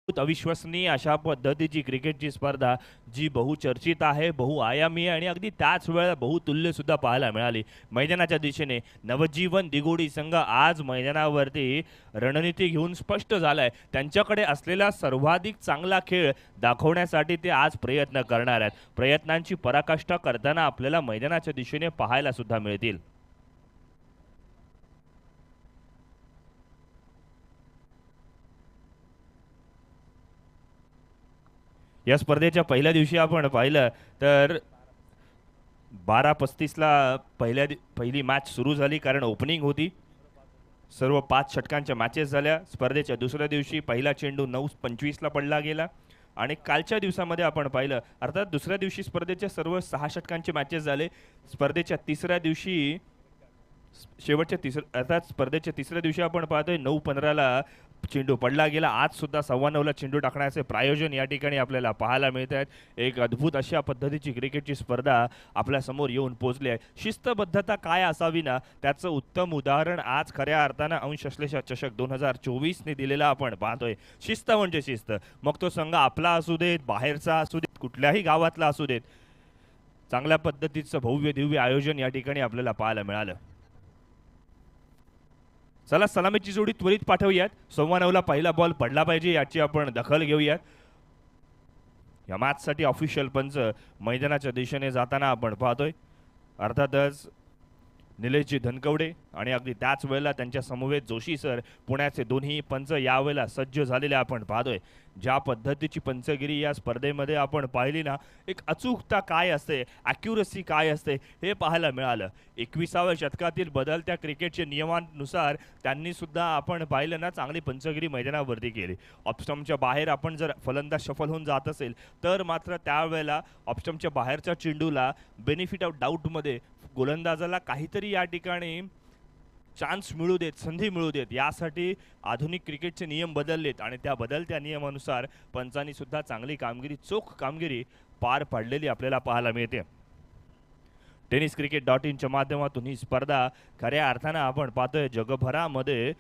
बहुत अविश्वसनीय अशा पद्धतीची क्रिकेटची स्पर्धा जी बहुचर्चित आहे, बहुआयामी आहे आणि अगदी त्याच वेळेला बहुतुल्य सुद्धा पाहायला मिळाली. मैदानाच्या दिशेने नवजीवन दिघोडी संघ आज मैदानावरती रणनीती घेऊन स्पष्ट झालाय. त्यांच्याकडे असलेला सर्वाधिक चांगला खेळ दाखवण्यासाठी ते आज प्रयत्न करणार आहेत. प्रयत्नांची पराकाष्ठा करताना आपल्याला मैदानाच्या दिशेने पाहायला सुद्धा मिळतील. या स्पर्धेच्या पहिल्या दिवशी आपण पाहिलं तर 12:35ला पहिली मॅच सुरू झाली, कारण ओपनिंग होती. सर्व 5 षटकांच्या मॅचेस झाल्या. स्पर्धेच्या दुसऱ्या दिवशी पहिला चेंडू 9:25ला पडला गेला आणि कालच्या दिवसामध्ये आपण पाहिलं, अर्थात दुसऱ्या दिवशी स्पर्धेच्या सर्व 6 षटकांचे मॅचेस झाले. स्पर्धेच्या तिसऱ्या दिवशी अर्थात स्पर्धेच्या तिसऱ्या दिवशी आपण पाहतोय 9:15ला चेंडू पडला गेला. आज सुद्धा 9:15ला चेंडू टाकण्याचे प्रायोजन या ठिकाणी आपल्याला पाहायला मिळत आहेत. एक अद्भुत अशा पद्धतीची क्रिकेटची स्पर्धा आपल्या समोर येऊन पोहोचली आहे. शिस्तबद्धता काय असावी ना, त्याचं उत्तम उदाहरण आज खऱ्या अर्थानं अंशश्लेषा चषक 2024ने दिलेला आपण पाहतोय. शिस्त म्हणजे शिस्त, मग तो संघ आपला असू देत, बाहेरचा असू देत, कुठल्याही गावातला असू देत. चांगल्या पद्धतीचं भव्य दिव्य आयोजन या ठिकाणी आपल्याला पाहायला मिळालं. चला सलामीची जोडी त्वरित पाठवूयात. 9:15ला पहिला बॉल पडला पाहिजे याची आपण दखल घेऊयात. या मॅचसाठी ऑफिशियल पंच मैदानाच्या दिशेने जाताना आपण पाहतोय. अर्थातच निलेशजी धनकवडे आणि अगदी त्याच वेळेला त्यांच्या समवेत जोशी सर, पुण्याचे दोन्ही पंच यावेळेला सज्ज झालेले आपण पाहतोय. ज्या पद्धतीची पंचगिरी या स्पर्धेमध्ये आपण पाहिली ना, एक अचूकता काय असते, ॲक्युरसी काय असते हे पाहायला मिळालं. 21व्या शतकातील बदलत्या क्रिकेटच्या नियमांनुसार त्यांनी सुद्धा आपण पाहिलं ना, चांगली पंचगिरी मैदानावरती केली. ऑफस्टम्पच्या बाहेर आपण जर फलंदाज शफल होऊन जात असेल तर मात्र त्यावेळेला ऑफस्टम्पच्या बाहेरच्या चेंडूला बेनिफिट ऑफ डाऊटमध्ये गोलंदाजाला काहीतरी या ठिकाणी चान्स मिळू देत, संधी मिळू देत, यासाठी आधुनिक क्रिकेटचे नियम बदललेत आणि त्या बदलत्या नियमानुसार पंचांनी सुद्धा चांगली कामगिरी, चोख कामगिरी पार पाडलेली आपल्याला पाहायला मिळते. tenniscricket.in च्या माध्यमातून ही स्पर्धा खऱ्या अर्थानं आपण पाहतोय जगभरामध्ये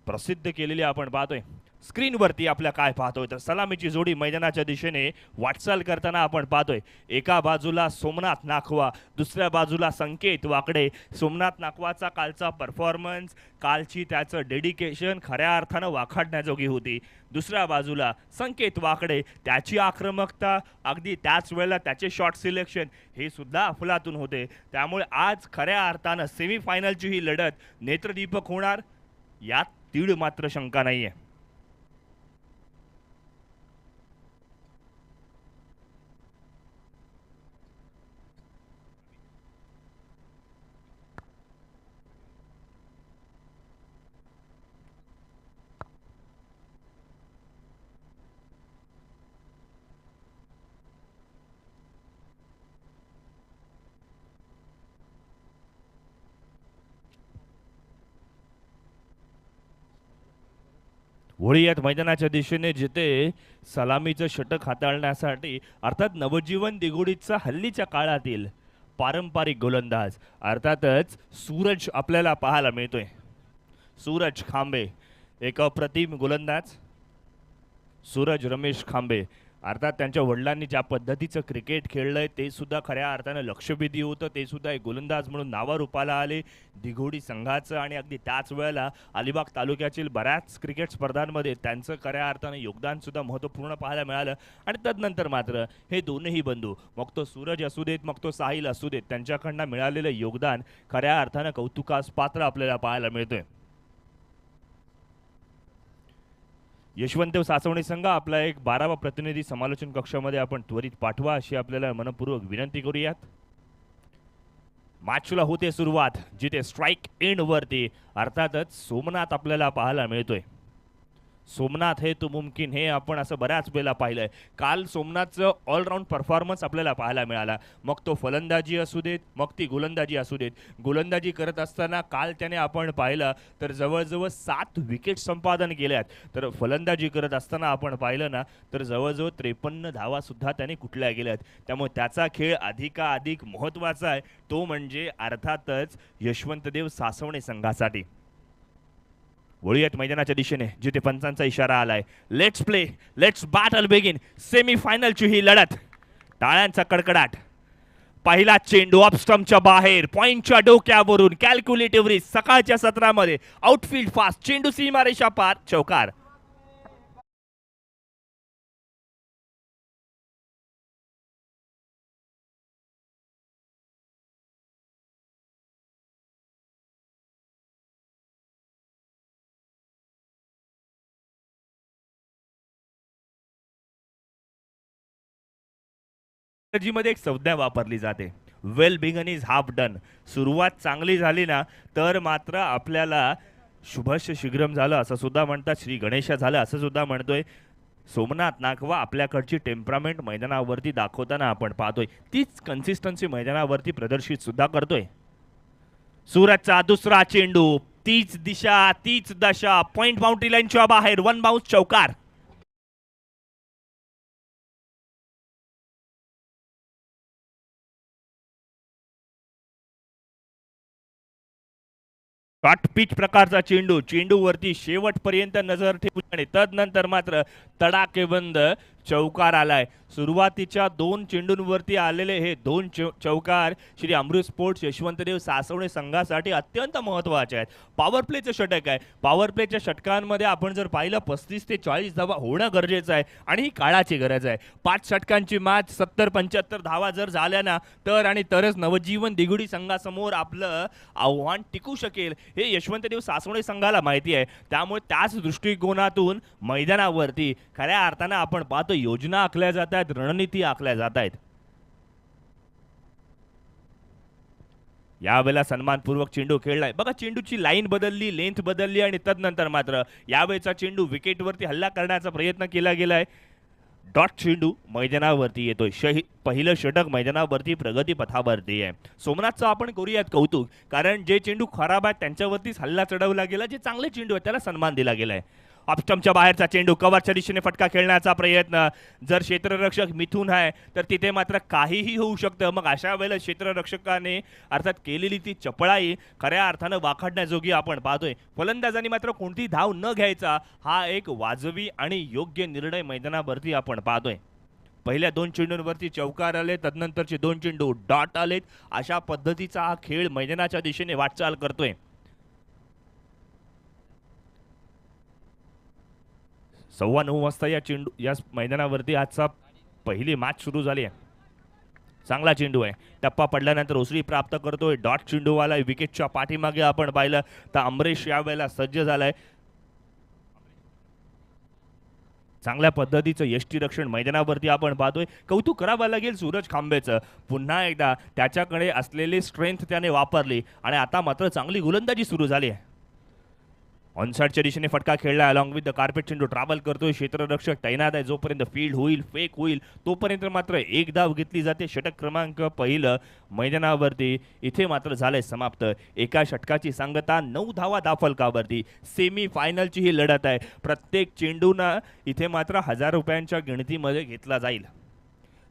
प्रसिद्ध केलेली आपण पाहतोय. स्क्रीनवरती आपल्या काय पाहतोय तर सलामीची जोडी मैदानाच्या दिशेने वाटचाल करताना आपण पाहतोय. एका बाजूला सोमनाथ नाखवा, दुसऱ्या बाजूला संकेत वाकडे. सोमनाथ नाखवाचा कालचा परफॉर्मन्स, कालची त्याचं डेडिकेशन खऱ्या अर्थानं वाखाणण्याजोगी होती. दुसऱ्या बाजूला संकेत वाकडे, त्याची आक्रमकता, अगदी त्याच वेळेला त्याचे शॉट सिलेक्शन हे सुद्धा अफलातून होते. त्यामुळे आज खऱ्या अर्थानं सेमीफायनलची ही लढत नेत्रदीपक होणार यात तीळ मात्र शंका नाहीये. वळीयात मैदानाच्या दिशेने जिथे सलामीचं षटक हाताळण्यासाठी अर्थात नवजीवन दिघोडीचा हल्लीच्या काळातील पारंपरिक गोलंदाज अर्थातच सूरज आपल्याला पाहायला मिळतोय. सूरज खांबे, एक अप्रतिम गोलंदाज सूरज रमेश खांबे. अर्थात त्यांच्या वडिलांनी ज्या पद्धतीचं क्रिकेट खेळलंय ते सुद्धा खऱ्या अर्थानं लक्षवेधी होतं. ते सुद्धा एक गोलंदाज म्हणून नावारूपाला आले दिघोडी संघाचं आणि अगदी त्याच वेळेला अलिबाग तालुक्यातील बऱ्याच क्रिकेट स्पर्धांमध्ये त्यांचं खऱ्या अर्थानं योगदान सुद्धा महत्त्वपूर्ण पाहायला मिळालं. आणि तदनंतर मात्र हे दोनही बंधू, मग तो सूरज असू देत, मग तो साहिल असू देत, त्यांच्याकडनं मिळालेलं योगदान खऱ्या अर्थानं कौतुकास पात्र आपल्याला पाहायला मिळतोय. यशवंतदेव सासवणे संघ आपला एक 12वा प्रतिनिधी समालोचन कक्षामध्ये आपण त्वरित पाठवा अशी आपल्याला मनपूर्वक विनंती करूयात. मॅचला होते सुरुवात जिथे स्ट्राईक एंड वरती अर्थातच सोमनाथ आपल्याला पाहायला मिळतोय. सोमनाथ है तो मुमकिन हे आपण असं बऱ्याच वेळेला पाहिलंय. काल सोमनाथचं ऑलराऊंड परफॉर्मन्स आपल्याला पाहायला मिळाला. मग तो फलंदाजी असू देत, मग ती गोलंदाजी असू देत. गोलंदाजी करत असताना काल त्याने आपण पाहिलं तर जवळजवळ 7 विकेट संपादन केल्यात. तर फलंदाजी करत असताना आपण पाहिलं ना तर जवळजवळ 53 धावा सुद्धा त्याने कुठल्या गेल्यात. त्यामुळे त्याचा खेळ अधिकाधिक महत्त्वाचा आहे, तो म्हणजे अर्थातच यशवंतदेव सासवणे संघासाठी. वळूयात मैदानाच्या दिशेने जिथे पंचांचा इशारा आलाय. Let's play, let's battle begin. Semi फायनलची ही लढत. टाळ्यांचा कडकडाट. पहिला चेंडू ऑफस्टम्पच्या बाहेर, पॉइंटच्या डोक्यावरून कॅल्क्युलेटिव्ह रिस्क. सकाळच्या सत्रामध्ये आउटफील्ड फास्ट, चेंडू सीमारेषा पार, चौकार. मध्ये एक संज्ञा वापरली जाते, well begun is half done. सुरुवात चांगली झाली ना तर मात्र आपल्याला शुभस्य शीघ्रम झालं असं सुद्धा म्हणतात, श्री गणेश झालं असं सुद्धा म्हणतोय. सोमनाथ नागवा आपल्याकडची टेम्परामेंट मैदानावरती दाखवताना आपण पाहतोय. तीच कन्सिस्टन्सी मैदानावरती प्रदर्शित सुद्धा करतोय. सूरजचा दुसरा चेंडू, तीच दिशा तीच दशा, पॉइंट बाउंड्री लाईनच्या बाहेर, वन बाउन्स, चौकार. शॉर्ट पिच प्रकारचा चेंडू, चेंडूवरती शेवटपर्यंत नजर ठेवून आणि तदनंतर मात्र तडाकेबंद चौकार आलाय. सुरुवातीच्या 2 चेंडूंवरती आलेले हे 2 चौकार श्री अमृत स्पोर्ट्स यशवंतदेव सासवणे संघासाठी अत्यंत महत्त्वाचे आहेत. पॉवर प्लेचं षटक आहे. पॉवर प्लेच्या षटकांमध्ये आपण जर पाहिलं 35 ते 40 धावा होणं गरजेचं आहे आणि ही काळाची गरज आहे. 5 षटकांची मॅच 70-75 धावा जर झाल्या ना तर आणि तरच नवजीवन दिगुडी संघासमोर आपलं आव्हान टिकू शकेल हे यशवंतदेव सासवणे संघाला माहिती आहे. त्यामुळे त्याच दृष्टिकोनातून मैदानावरती खऱ्या अर्थानं आपण पाहतो योजना आखल्या जात आहेत, रणनीती आखल्या जात आहेत. यावेळेला सन्मानपूर्वक चेंडू खेळलाय बघा. चेंडूची लाईन बदलली, लेंथ बदलली आणि तदनंतर मात्र यावेळेचा चेंडू विकेटवरती हल्ला करण्याचा प्रयत्न केला गेलाय. डॉट चेंडू मैदानावरती येतोय. पहिलं षटक मैदानावरती प्रगती पथावरती आहे. सोमनाथचं आपण करूयात कौतुक, कारण जे चेंडू खराब आहेत त्यांच्यावरतीच हल्ला चढवला गेला. जे चांगले चेंडू आहेत त्याला सन्मान दिला गेलाय. ऑफस्टम्पच्या बाहेरचा चेंडू, कव्हरच्या दिशेने फटका खेळण्याचा प्रयत्न. जर क्षेत्ररक्षक मिथून आहे तर तिथे मात्र काहीही होऊ शकतं. मग अशा वेळेला क्षेत्ररक्षकाने अर्थात केलेली ती चपळाई खऱ्या अर्थानं वाखाणण्याजोगी आपण पाहतोय. फलंदाजांनी मात्र कोणती धाव न घ्यायचा हा एक वाजवी आणि योग्य निर्णय मैदानावरती आपण पाहतोय. पहिल्या 2 चेंडूंवरती चौकार आले, तदनंतरचे 2 चेंडू डॉट आलेत. अशा पद्धतीचा हा खेळ मैदानाच्या दिशेने वाटचाल करतोय. 9:15 वाजता या मैदानावरती आजचा पहिली मॅच सुरू झाली आहे. चांगला चेंडू आहे, टप्पा पडल्यानंतर उसळी प्राप्त करतोय. डॉट चेंडू आलाय. विकेटच्या पाठीमागे आपण पाहिलं तर अमरेश यावेळेला सज्ज झालाय. चांगल्या पद्धतीचं यष्टीरक्षण मैदानावरती आपण पाहतोय. कौतुक करावं लागेल सूरज खांबेचं. पुन्हा एकदा त्याच्याकडे असलेली स्ट्रेंथ त्याने वापरली आणि आता मात्र चांगली गोलंदाजी सुरू झाली आहे. ऑनसाइडच्या दिशेने फटका खेळला, अलॉंग विथ द कार्पेट. चेंडू ट्रॅव्हल करतोय. क्षेत्ररक्षक तैनात आहे. जोपर्यंत फील्ड होईल, फेक होईल तोपर्यंत मात्र एक धाव घेतली जाते. षटक क्रमांक पहिलं मैदानावरती इथे मात्र झालंय समाप्त. एका षटकाची सांगता 9 धावा दाफलकावरती. सेमी फायनलची ही लढत आहे. प्रत्येक चेंडूना इथे मात्र 1000 रुपयांच्या गिणतीमध्ये घेतला जाईल.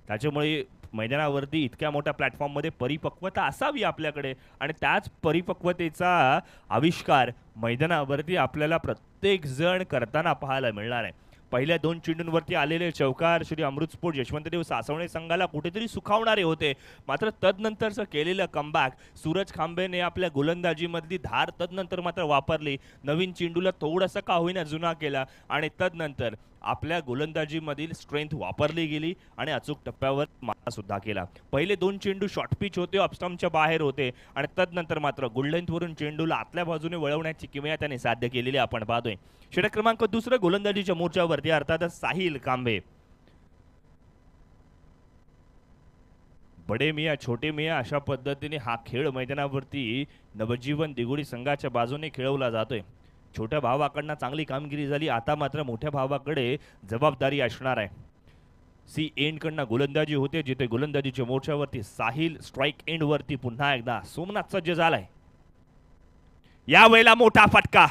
त्याच्यामुळे मैदानावरती इतक्या मोठ्या प्लॅटफॉर्ममध्ये परिपक्वता असावी आपल्याकडे आणि त्याच परिपक्वतेचा आविष्कार मैदानावरती आपल्याला प्रत्येक जण करताना पाहायला मिळणार आहे. पहिल्या 2 चेंडूंवरती आलेले चौकार श्री अमृत स्पोर्ट्स यशवंतदेव सासवणे संघाला कुठेतरी सुखावणारे होते. मात्र तदनंतरचं केलेलं कमबॅक सूरज खांबेने आपल्या गोलंदाजीमधली धार तदनंतर मात्र वापरली. नवीन चेंडूला थोडंसं का होईना जुना केला आणि तदनंतर आपल्या गोलंदाजीमधील स्ट्रेंथ वापरली गेली आणि अचूक टप्प्यावर मारा सुद्धा केला. पहिले 2 चेंडू शॉर्ट पिच होते, ऑफस्टम्पच्या बाहेर होते आणि तदनंतर मात्र गुडलेंथवरून चेंडूला आतल्या बाजूने वळवण्याची किमया त्याने साध्य केलेली आपण पाहतोय. षटक क्रमांक 2 गोलंदाजीच्या मोर्चावरती अर्थातच साहिल कांबे. बडे मिया छोटे मिया अशा पद्धतीने हा खेळ मैदानावरती नवजीवन दिगुडी संघाच्या बाजूने खेळवला जातोय. छोट्या भावाकडनं चांगली कामगिरी झाली, आता मात्र मोठ्या भावाकडे जबाबदारी असणार आहे. सी एंडकडनं गोलंदाजी होते, जिथे गोलंदाजीच्या मोर्चावरती साहिल, स्ट्राईक एंड वरती पुन्हा एकदा सोमनाथ सज्ज झालाय. यावेळेला मोठा फटका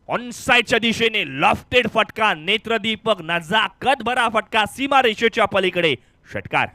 ऑनसाइडच्या दिशेने, लॉफ्टेड फटका, नेत्रदीपक नजाकत भरा फटका, सीमारेषेच्या पलीकडे, षटकार.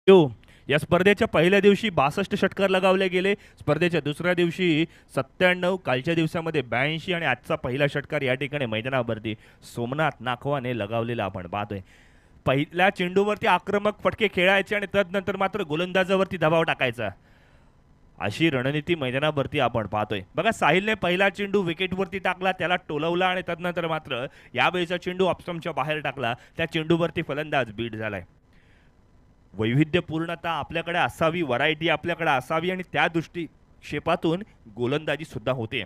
या स्पर्धेच्या पहिल्या दिवशी 62 षटकार लगावले गेले. स्पर्धेच्या दुसऱ्या दिवशी 97, कालच्या दिवसामध्ये 82 आणि आजचा पहिला षटकार या ठिकाणी मैदानावरती सोमनाथ नाखवाने लगावलेला आपण पाहतोय. पहिल्या चेंडूवरती आक्रमक फटके खेळायचे आणि तदनंतर मात्र गोलंदाजावरती दबाव टाकायचा, अशी रणनीती मैदानावरती आपण पाहतोय. बघा, साहिलने पहिला चेंडू विकेटवरती टाकला, त्याला टोलवला आणि तदनंतर मात्र यावेळेचा चेंडू ऑफस्टंपच्या बाहेर टाकला. त्या चेंडूवरती फलंदाज बीट झालाय. वैविध्यपूर्णता आपल्याकडे असावी, व्हरायटी आपल्याकडे असावी आणि त्या दृष्टिक्षेपातून गोलंदाजी सुद्धा होते.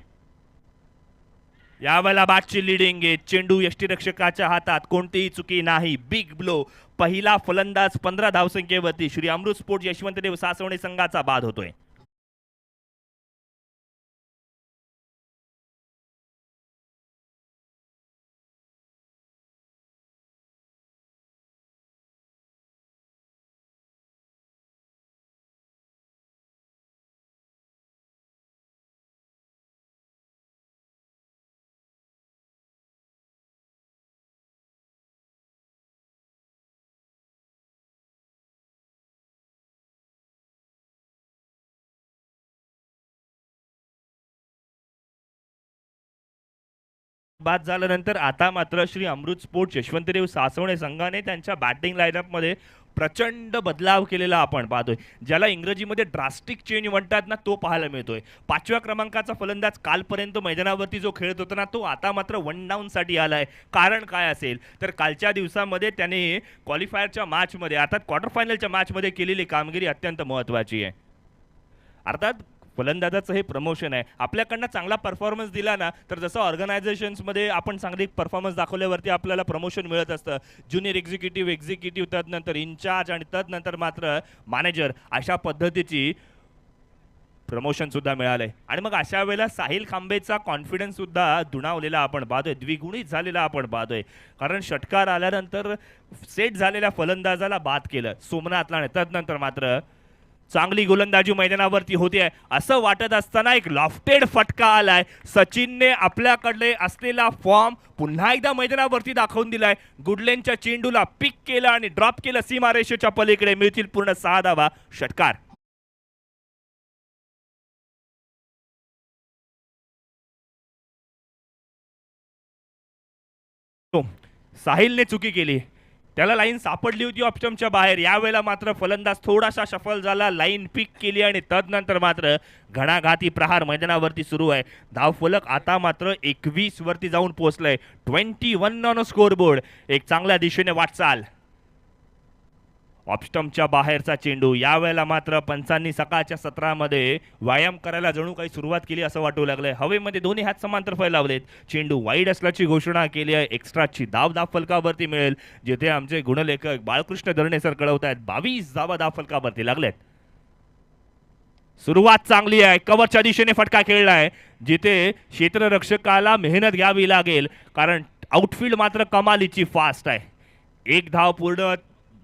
यावेळेला बादची लिडिंग आहे. चेंडू यष्टीरक्षकाच्या हातात, कोणतीही चुकी नाही. Big blow. पहिला फलंदाज 15 धावसंख्येवरती. श्री अमृत स्पोर्ट्स यशवंतदेव सासवणे संघाचा बाद होतोय. बाद झाल्यानंतर आता मात्र श्री अमृत स्पोर्ट्स यशवंतदेव सासवणे संघाने त्यांच्या बॅटिंग लाईनअपमध्ये प्रचंड बदलाव केलेला आपण पाहतोय. ज्याला इंग्रजीमध्ये ड्रास्टिक चेंज म्हणतात ना, तो पाहायला मिळतोय. 5व्या क्रमांकाचा फलंदाज कालपर्यंत मैदानावरती जो खेळत होता ना, तो आता मात्र वन डाऊन साठी आलाय. कारण काय असेल तर कालच्या दिवसामध्ये त्याने क्वालिफायरच्या मॅचमध्ये, अर्थात क्वार्टर फायनलच्या मॅचमध्ये केलेली कामगिरी अत्यंत महत्त्वाची आहे. अर्थात फलंदाजाचं हे प्रमोशन आहे. आपल्याकडनं चांगला परफॉर्मन्स दिला ना, तर जसं ऑर्गनायझेशन्समध्ये आपण चांगली परफॉर्मन्स दाखवल्यावरती आपल्याला प्रमोशन मिळत असतं. ज्युनियर एक्झिक्युटिव्ह, तदनंतर इन्चार्ज आणि तदनंतर मात्र मॅनेजर, अशा पद्धतीची प्रमोशन सुद्धा मिळालंय. आणि मग अशा वेळेला साहिल खांबेचा कॉन्फिडन्स सुद्धा दुणावलेला आपण पाहतोय, द्विगुणित झालेला आपण पाहतोय. कारण षटकार आल्यानंतर सेट झालेल्या फलंदाजाला बाद केलं सोमनाथला आणि तदनंतर मात्र चांगली गोलंदाजी मैदानावरती होते असं वाटत असताना एक लॉफ्टेड फटका आलाय. सचिनने आपल्याकडे असलेला फॉर्म पुन्हा एकदा मैदानावरती दाखवून दिलाय. गुडलेनच्या चेंडूला पिक केलं आणि ड्रॉप केलं सीमारेषेच्या पलीकडे. मिळतील पूर्ण 6 धावा. षटकार. साहिलने चुकी केली, त्याला लाईन सापडली होती ऑप्शनच्या बाहेर. यावेळेला मात्र फलंदाज थोडासा सफल झाला, लाईन पिक केली आणि तदनंतर मात्र घणाघाती प्रहार मैदानावरती सुरू आहे. धावफलक आता मात्र 21 वरती जाऊन पोहोचलंय. 21 ऑन स्कोर बोर्ड. एक चांगल्या दिशेने वाटचाल. ऑफस्टंपच्या बाहेरचा चेंडू. यावेळेला मात्र पंचांनी सकाळच्या सत्रामध्ये व्यायाम करायला जणू काही सुरुवात केली असं वाटू लागलंय. हवेमध्ये दोन्ही हात समांतर फैलावलेत. चेंडू वाईड असल्याची घोषणा केली आहे. एक्स्ट्राची धाव फलकावरती मिळेल, जिथे आमचे गुणलेखक बाळकृष्ण दरणे सर कळवत आहेत. 22 धावा फलकावरती लागलेत. सुरुवात चांगली आहे. कव्हरच्या दिशेने फटका खेळलाय, जिथे क्षेत्ररक्षकाला मेहनत घ्यावी लागेल, कारण आउटफील्ड मात्र कमालीची फास्ट आहे. एक धाव पूर्ण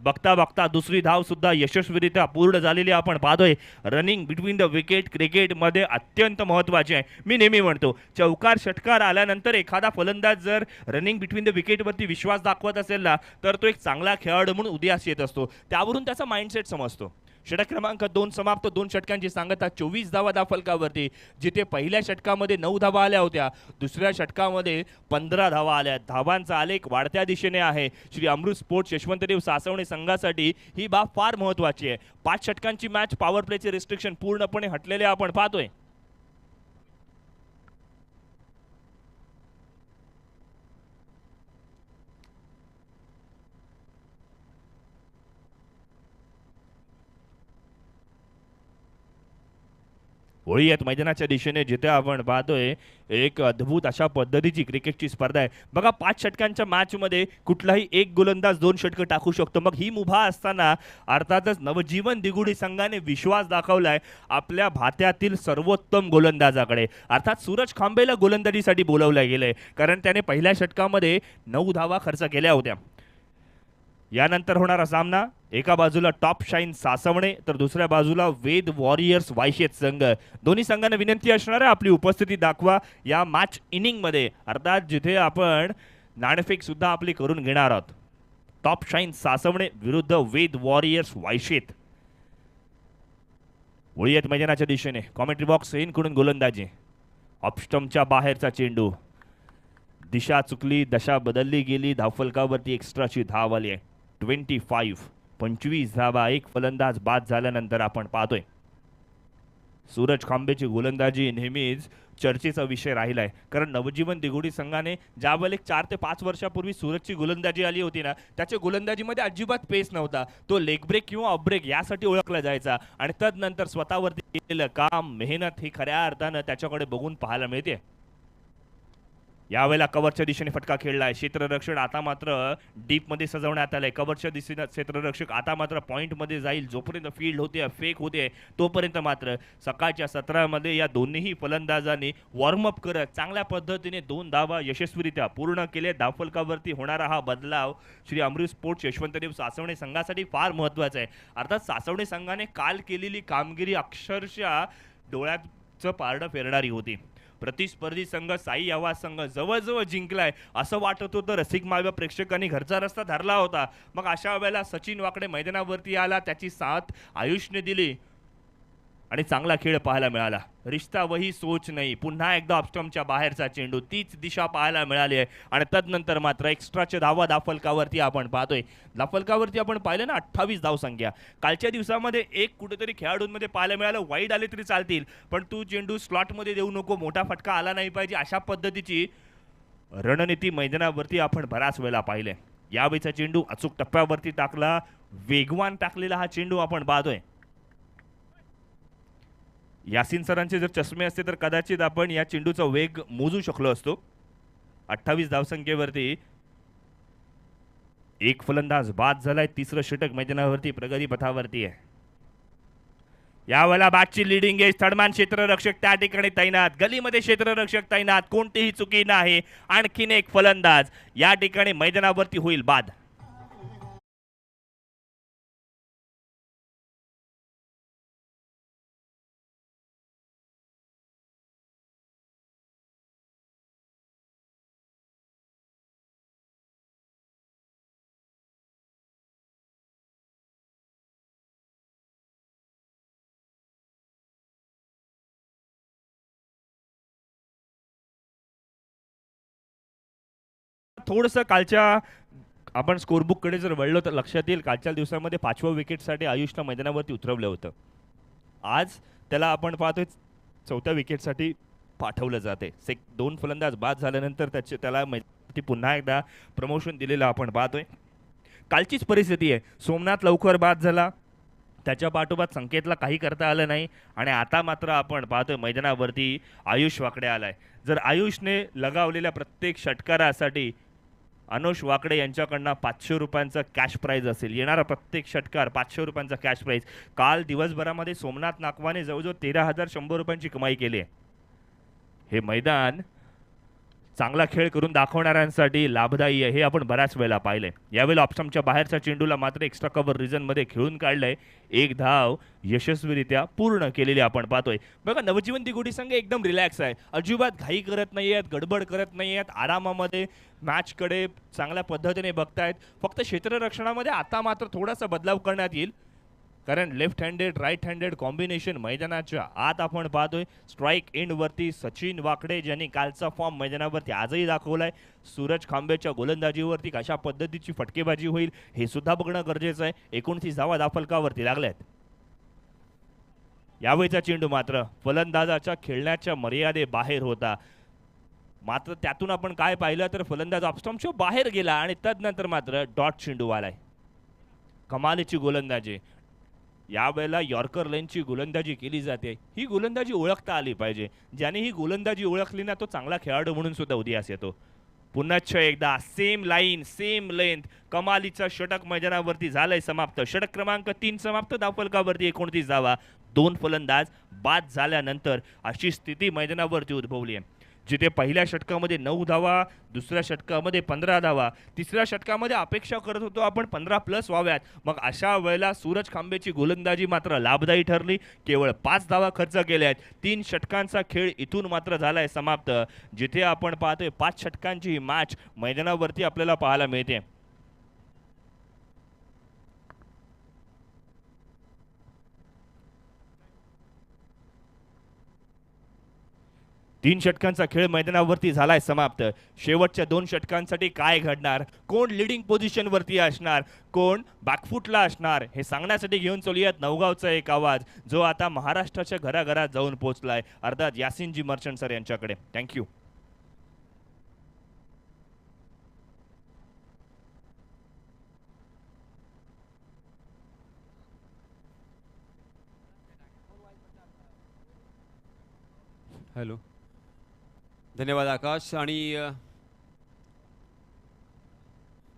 बघता बघता दुसरी धाव सुद्धा यशस्वीरित्या पूर्ण झालेली आपण पाहतोय. रनिंग बिटवीन द विकेट क्रिकेटमध्ये अत्यंत महत्त्वाचे आहे. मी नेहमी म्हणतो, चौकार षटकार आल्यानंतर एखादा फलंदाज जर रनिंग बिटवीन द विकेटवरती विश्वास दाखवत असेल ना, तर तो एक चांगला खेळाडू म्हणून उदयास येत असतो. त्यावरून त्याचा माइंडसेट समजतो. षटक क्रमांक 2 समाप्त. 2 षटकांची सांगता 24 धावा फलकावरती, जिथे पहिल्या षटकामध्ये 9 धावा आल्या होत्या, दुसऱ्या षटकामध्ये 15 धावा आल्या. धावांचा आलेख वाढत्या दिशेने आहे. श्री अमृत स्पोर्ट्स यशवंतदेव सासवणे संघासाठी ही बाब फार महत्त्वाची आहे. 5 षटकांची मॅच पॉवर प्लेचे रिस्ट्रिक्शन पूर्णपणे हटलेले आपण पाहतोय. होळी आहेत मैदानाच्या दिशेने, जिथे आपण पाहतोय एक अद्भुत अशा पद्धतीची क्रिकेटची स्पर्धा आहे. बघा, 5 षटकांच्या मॅचमध्ये कुठलाही एक गोलंदाज 2 षटकं टाकू शकतो. मग ही मुभा असताना अर्थातच नवजीवन दिगुडी संघाने विश्वास दाखवलाय आपल्या भात्यातील सर्वोत्तम गोलंदाजाकडे. अर्थात सूरज खांबेला गोलंदाजीसाठी बोलवलं गेलंय, कारण त्याने पहिल्या षटकामध्ये 9 धावा खर्च केल्या होत्या. यानंतर होणारा सामना, एका बाजूला टॉप शाईन सासवणे तर दुसऱ्या बाजूला वेद वॉरियर्स वायशेत संघ. दोन्ही संघांना विनंती असणार आहे, आपली उपस्थिती दाखवा या मॅच इनिंगमध्ये. अर्थात जिथे आपण नाणेफेक सुद्धा आपली करून घेणार आहोत. टॉप शाईन सासवणे विरुद्ध वेद वॉरियर्स वायशेत. वळीयत मैदानाच्या दिशेने कॉमेंट्री बॉक्स कडून गोलंदाजी. ऑफस्टम्पच्या बाहेरचा चेंडू. दिशा चुकली, दशा बदलली गेली. धावफलकावरती एक्स्ट्राची धाव आली आहे. 25 धावा. एक फलंदाज बाद झाल्यानंतर आपण पाहतोय सूरज खांबेची गोलंदाजी नेहमीच चर्चेचा विषय राहिलाय. कारण नवजीवन दिघोडी संघाने ज्यावेळेला 4 ते 5 वर्षापूर्वी सूरजची गोलंदाजी आली होती ना, त्याच्या गोलंदाजीमध्ये अजिबात पेस नव्हता. तो लेग ब्रेक किंवा ऑफ ब्रेक यासाठी ओळखला जायचा आणि तदनंतर स्वतःवरती केलेलं काम, मेहनत ही खऱ्या अर्थानं त्याच्याकडे बघून पाहायला मिळते. यावेळेला कव्हरच्या दिशेने फटका खेळलाय. क्षेत्ररक्षण आता मात्र डीप मध्ये सजवण्यात आलंय. कव्हरच्या दिशेने क्षेत्ररक्षक आता मात्र पॉइंट मध्ये जाईल. जोपर्यंत फील्ड होते, फेक होते, तोपर्यंत मात्र सकाळच्या सत्रामध्ये या दोन्ही फलंदाजांनी वॉर्मअप करत चांगल्या पद्धतीने 2 धावा यशस्वीरित्या पूर्ण केले. धावफलकावरती होणारा हा बदलाव श्री अमृत स्पोर्ट्स यशवंतदेव सासवणे संघासाठी फार महत्त्वाचा आहे. अर्थात सासवणे संघाने काल केलेली कामगिरी अक्षरशः डोळ्याचं पारडं फेरणारी होती. प्रतिस्पर्धी संघ साई आवाज संघ जवळजवळ जिंकलाय असं वाटत होतं. रसिक माव्या प्रेक्षकांनी घरचा रस्ता धरला होता. मग अशा वेळेला सचिन वाकडे मैदानावरती आला, त्याची साथ आयुषने दिली आणि चांगला खेळ पाहायला मिळाला. रिश्ता वही सोच नाही. पुन्हा एकदा ऑफस्टम्पच्या बाहेरचा चेंडू, तीच दिशा पाहायला मिळाली आहे आणि तदनंतर मात्र एक्स्ट्राच्या धावा धावफलकावरती आपण पाहतोय. धावफलकावरती आपण पाहिलं ना 28 धावसंख्या. कालच्या दिवसामध्ये एक कुठेतरी खेळाडूंमध्ये पाहायला मिळालं, वाईड आले तरी चालतील पण तू चेंडू स्लॉटमध्ये देऊ नको, मोठा फटका आला नाही पाहिजे, अशा पद्धतीची रणनीती मैदानावरती आपण बराच वेळा पाहिले. यावेळीचा चेंडू अचूक टप्प्यावरती टाकला, वेगवान टाकलेला हा चेंडू आपण पाहतोय. यासिन सरांचे जर चष्मे असते तर कदाचित आपण या चेंडूचा वेग मोजू शकलो असतो. 28 धावसंख्येवरती एक फलंदाज बाद झालाय. तिसरं षटक मैदानावरती प्रगती पथावरती आहे. यावेळेला बॅटची लिडिंग एज, थर्डमॅन क्षेत्ररक्षक त्या ठिकाणी तैनात, गलीमध्ये क्षेत्ररक्षक तैनात, कोणतीही चुकी नाही. आणखीन एक फलंदाज या ठिकाणी मैदानावरती होईल बाद. थोडंसं कालच्या आपण स्कोरबुककडे जर वळलो तर लक्षात येईल कालच्या दिवसामध्ये 5व्या विकेटसाठी आयुषला मैदानावरती उतरवलं होतं. आज त्याला आपण पाहतोय 4थ्या विकेटसाठी पाठवलं जाते. 2 फलंदाज बाद झाल्यानंतर त्याला मैदानावरती पुन्हा एकदा प्रमोशन दिलेलं आपण पाहतोय. कालचीच परिस्थिती आहे. सोमनाथ लवकर बाद झाला, त्याच्या पाठोपाठ संकेतला काही करता आलं नाही आणि आता मात्र आपण पाहतोय मैदानावरती आयुष वाकडे आलाय. जर आयुषने लगावलेल्या प्रत्येक षटकारासाठी अनुष वाकडे यांच्याकडनं 500 रुपयांचा कॅश प्राईज असेल. येणारा प्रत्येक षटकार 500 रुपयांचा कॅश प्राईज. काल दिवसभरामध्ये सोमनाथ नाकवाने जवळजवळ 13,100 रुपयांची कमाई केली आहे. हे मैदान चांगला खेळ करून दाखवणाऱ्यांसाठी लाभदायी आहे, हे आपण बऱ्याच वेळेला पाहिलंय. यावेळेला ऑप्शनच्या बाहेरच्या चेंडूला मात्र एक्स्ट्रा कव्हर रिजनमध्ये खेळून काढलंय. एक धाव यशस्वीरित्या पूर्ण केलेली आपण पाहतोय. बघा नवजीवन दिघोडी संघ एकदम रिलॅक्स आहे, अजिबात घाई करत नाही आहेत, गडबड करत नाही आहेत, आरामामध्ये मॅचकडे चांगल्या पद्धतीने बघतायत. फक्त क्षेत्ररक्षणामध्ये आता मात्र थोडासा बदलाव करण्यात येईल, कारण left handed right handed combination मैदानाच्या आत आपण पाहतोय. स्ट्राईक एंडवरती सचिन वाकडे ज्यांनी कालचा फॉर्म मैदानावरती आजही दाखवलाय. सूरज खांबेच्या गोलंदाजीवरती कशा पद्धतीची फटकेबाजी होईल हे सुद्धा बघणं गरजेचं आहे. 29 धावा धावफलकावरती लागल्यात. यावेळीचा चेंडू मात्र फलंदाजाच्या खेळण्याच्या मर्यादेबाहेर होता. मात्र त्यातून आपण काय पाहिलं तर फलंदाज ऑफस्टम्पच्या बाहेर गेला आणि तदनंतर मात्र डॉट चेंडू आलाय. कमालीची गोलंदाजी. यावेळेला यॉर्कर लाईनची गोलंदाजी केली जाते. ही गोलंदाजी ओळखता आली पाहिजे. ज्याने ही गोलंदाजी ओळखली ना तो चांगला खेळाडू म्हणून सुद्धा उदयास येतो. पुन्हा एकदा सेम लाईन सेम लेंथ, कमालीचा षटक मैदानावरती झालंय समाप्त. षटक क्रमांक 3 समाप्त. धावफलकावरती 29 धावा. 2 फलंदाज बाद झाल्यानंतर अशी स्थिती मैदानावरती उद्भवली आहे, जिथे पहिल्या षटकामध्ये 9 धावा, दुसऱ्या षटकामध्ये 15 धावा, तिसऱ्या षटकामध्ये अपेक्षा करत होतो आपण 15+ व्हाव्यात. मग अशा वेळेला सूरज खांबेची गोलंदाजी मात्र लाभदायी ठरली. केवळ 5 धावा खर्च केल्या आहेत. 3 षटकांचा खेळ इथून मात्र झालाय समाप्त, जिथे आपण पाहतोय 5 षटकांची ही मॅच मैदानावरती आपल्याला पाहायला मिळते. 3 षटकांचा खेळ मैदानावरती झालाय समाप्त. शेवटच्या 2 षटकांसाठी काय घडणार, कोण लिडिंग पोझिशनवरती असणार, कोण बॅकफुटला असणार, हे सांगण्यासाठी घेऊन चलूयात नवगावचा एक आवाज, जो आता महाराष्ट्राच्या घराघरात जाऊन पोहोचलाय, अर्थात यासिनजी मर्चंट सर यांच्याकडे. थँक्यू. हॅलो, धन्यवाद आकाश. आणि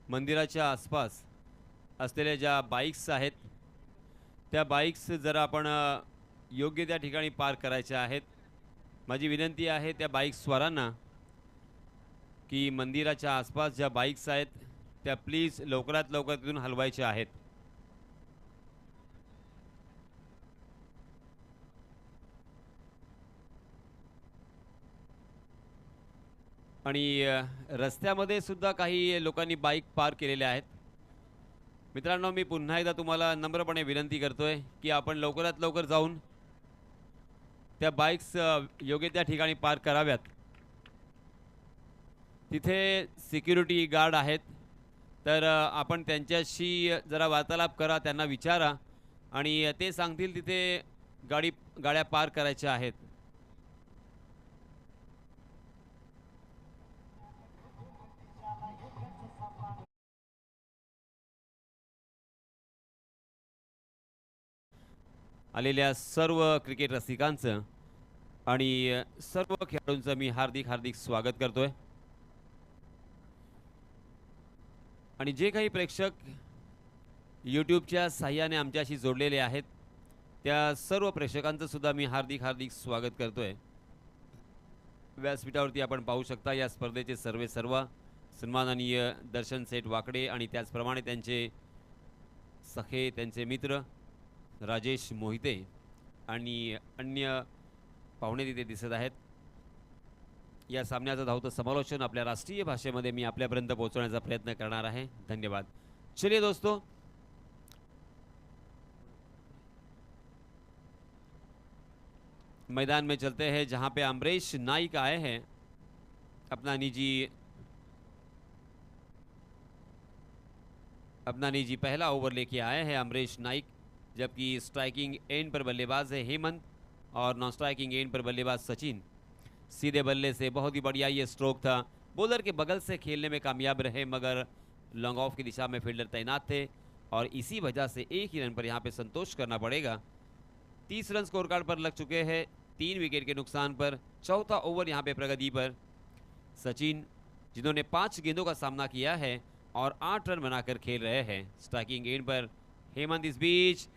मंदिराच्या आसपास असलेल्या ज्या बाईक्स आहेत त्या बाईक्स जरा आपण योग्य त्या ठिकाणी पार्क करायच्या आहेत. माझी विनंती आहे त्या बाईक्सवाल्यांना की मंदिराच्या आसपास ज्या बाईक्स आहेत त्या प्लीज लवकरात लवकर तिथून हलवायच्या आहेत. आणि रस्त्यामध्ये सुद्धा काही लोकांनी बाईक पार्क केलेल्या आहेत. मित्रांनो, मी पुन्हा एकदा तुम्हाला नम्रपणे विनंती करतोय की आपण लवकरात लवकर जाऊन त्या बाईक्स योग्य त्या ठिकाणी पार्क कराव्यात. तिथे सिक्युरिटी गार्ड आहेत, तर आपण त्यांच्याशी जरा वार्तालाप करा, त्यांना विचारा आणि ते सांगतील तिथे गाड्या पार्क करायच्या आहेत. आलेल्या सर्व क्रिकेट रसिकांचं आणि सर्व खेळाडूंचं मी हार्दिक स्वागत करतोय. आणि जे काही प्रेक्षक यूट्यूबच्या साहाय्याने आमच्याशी जोडलेले आहेत त्या सर्व प्रेक्षकांचं सुद्धा मी हार्दिक स्वागत करतोय. व्यासपीठावरती आपण पाहू शकता या स्पर्धेचे सर्व सन्माननीय दर्शन सेठ वाकडे आणि त्याचप्रमाणे त्यांचे सखे, त्यांचे मित्र राजेश मोहिते आणि अन्य पाहुणे तिथे दिसत आहेत. या सामन्याचं धावतं समालोचन आपल्या राष्ट्रीय भाषेमध्ये मी आपल्यापर्यंत पोहोचवण्याचा प्रयत्न करणार आहे. धन्यवाद. चलिए दोस्तों, मैदान में चलते हैं जहां पे अमरीश नाइक आए हैं अपना निजी पहला ओवर लेके आए हैं अमरीश नाइक, जबकि स्ट्राइकिंग एंड पर बल्लेबाज है हेमंत और नॉन स्ट्राइकिंग एंड पर बल्लेबाज सचिन. सीधे बल्ले से बहुत ही बढ़िया ये स्ट्रोक था. बॉलर के बगल से खेलने में कामयाब रहे, मगर लॉन्ग ऑफ की दिशा में फील्डर तैनात थे और इसी वजह से एक ही रन पर यहाँ पे संतोष करना पड़ेगा. 30 रन स्कोर कार्ड पर लग चुके हैं 3 विकेट के नुकसान पर. चौथा ओवर यहाँ पे प्रगति पर सचिन, जिन्होंने 5 गेंदों का सामना किया है और 8 रन बनाकर खेल रहे हैं. स्ट्राइकिंग एंड पर हेमंत. इस बीच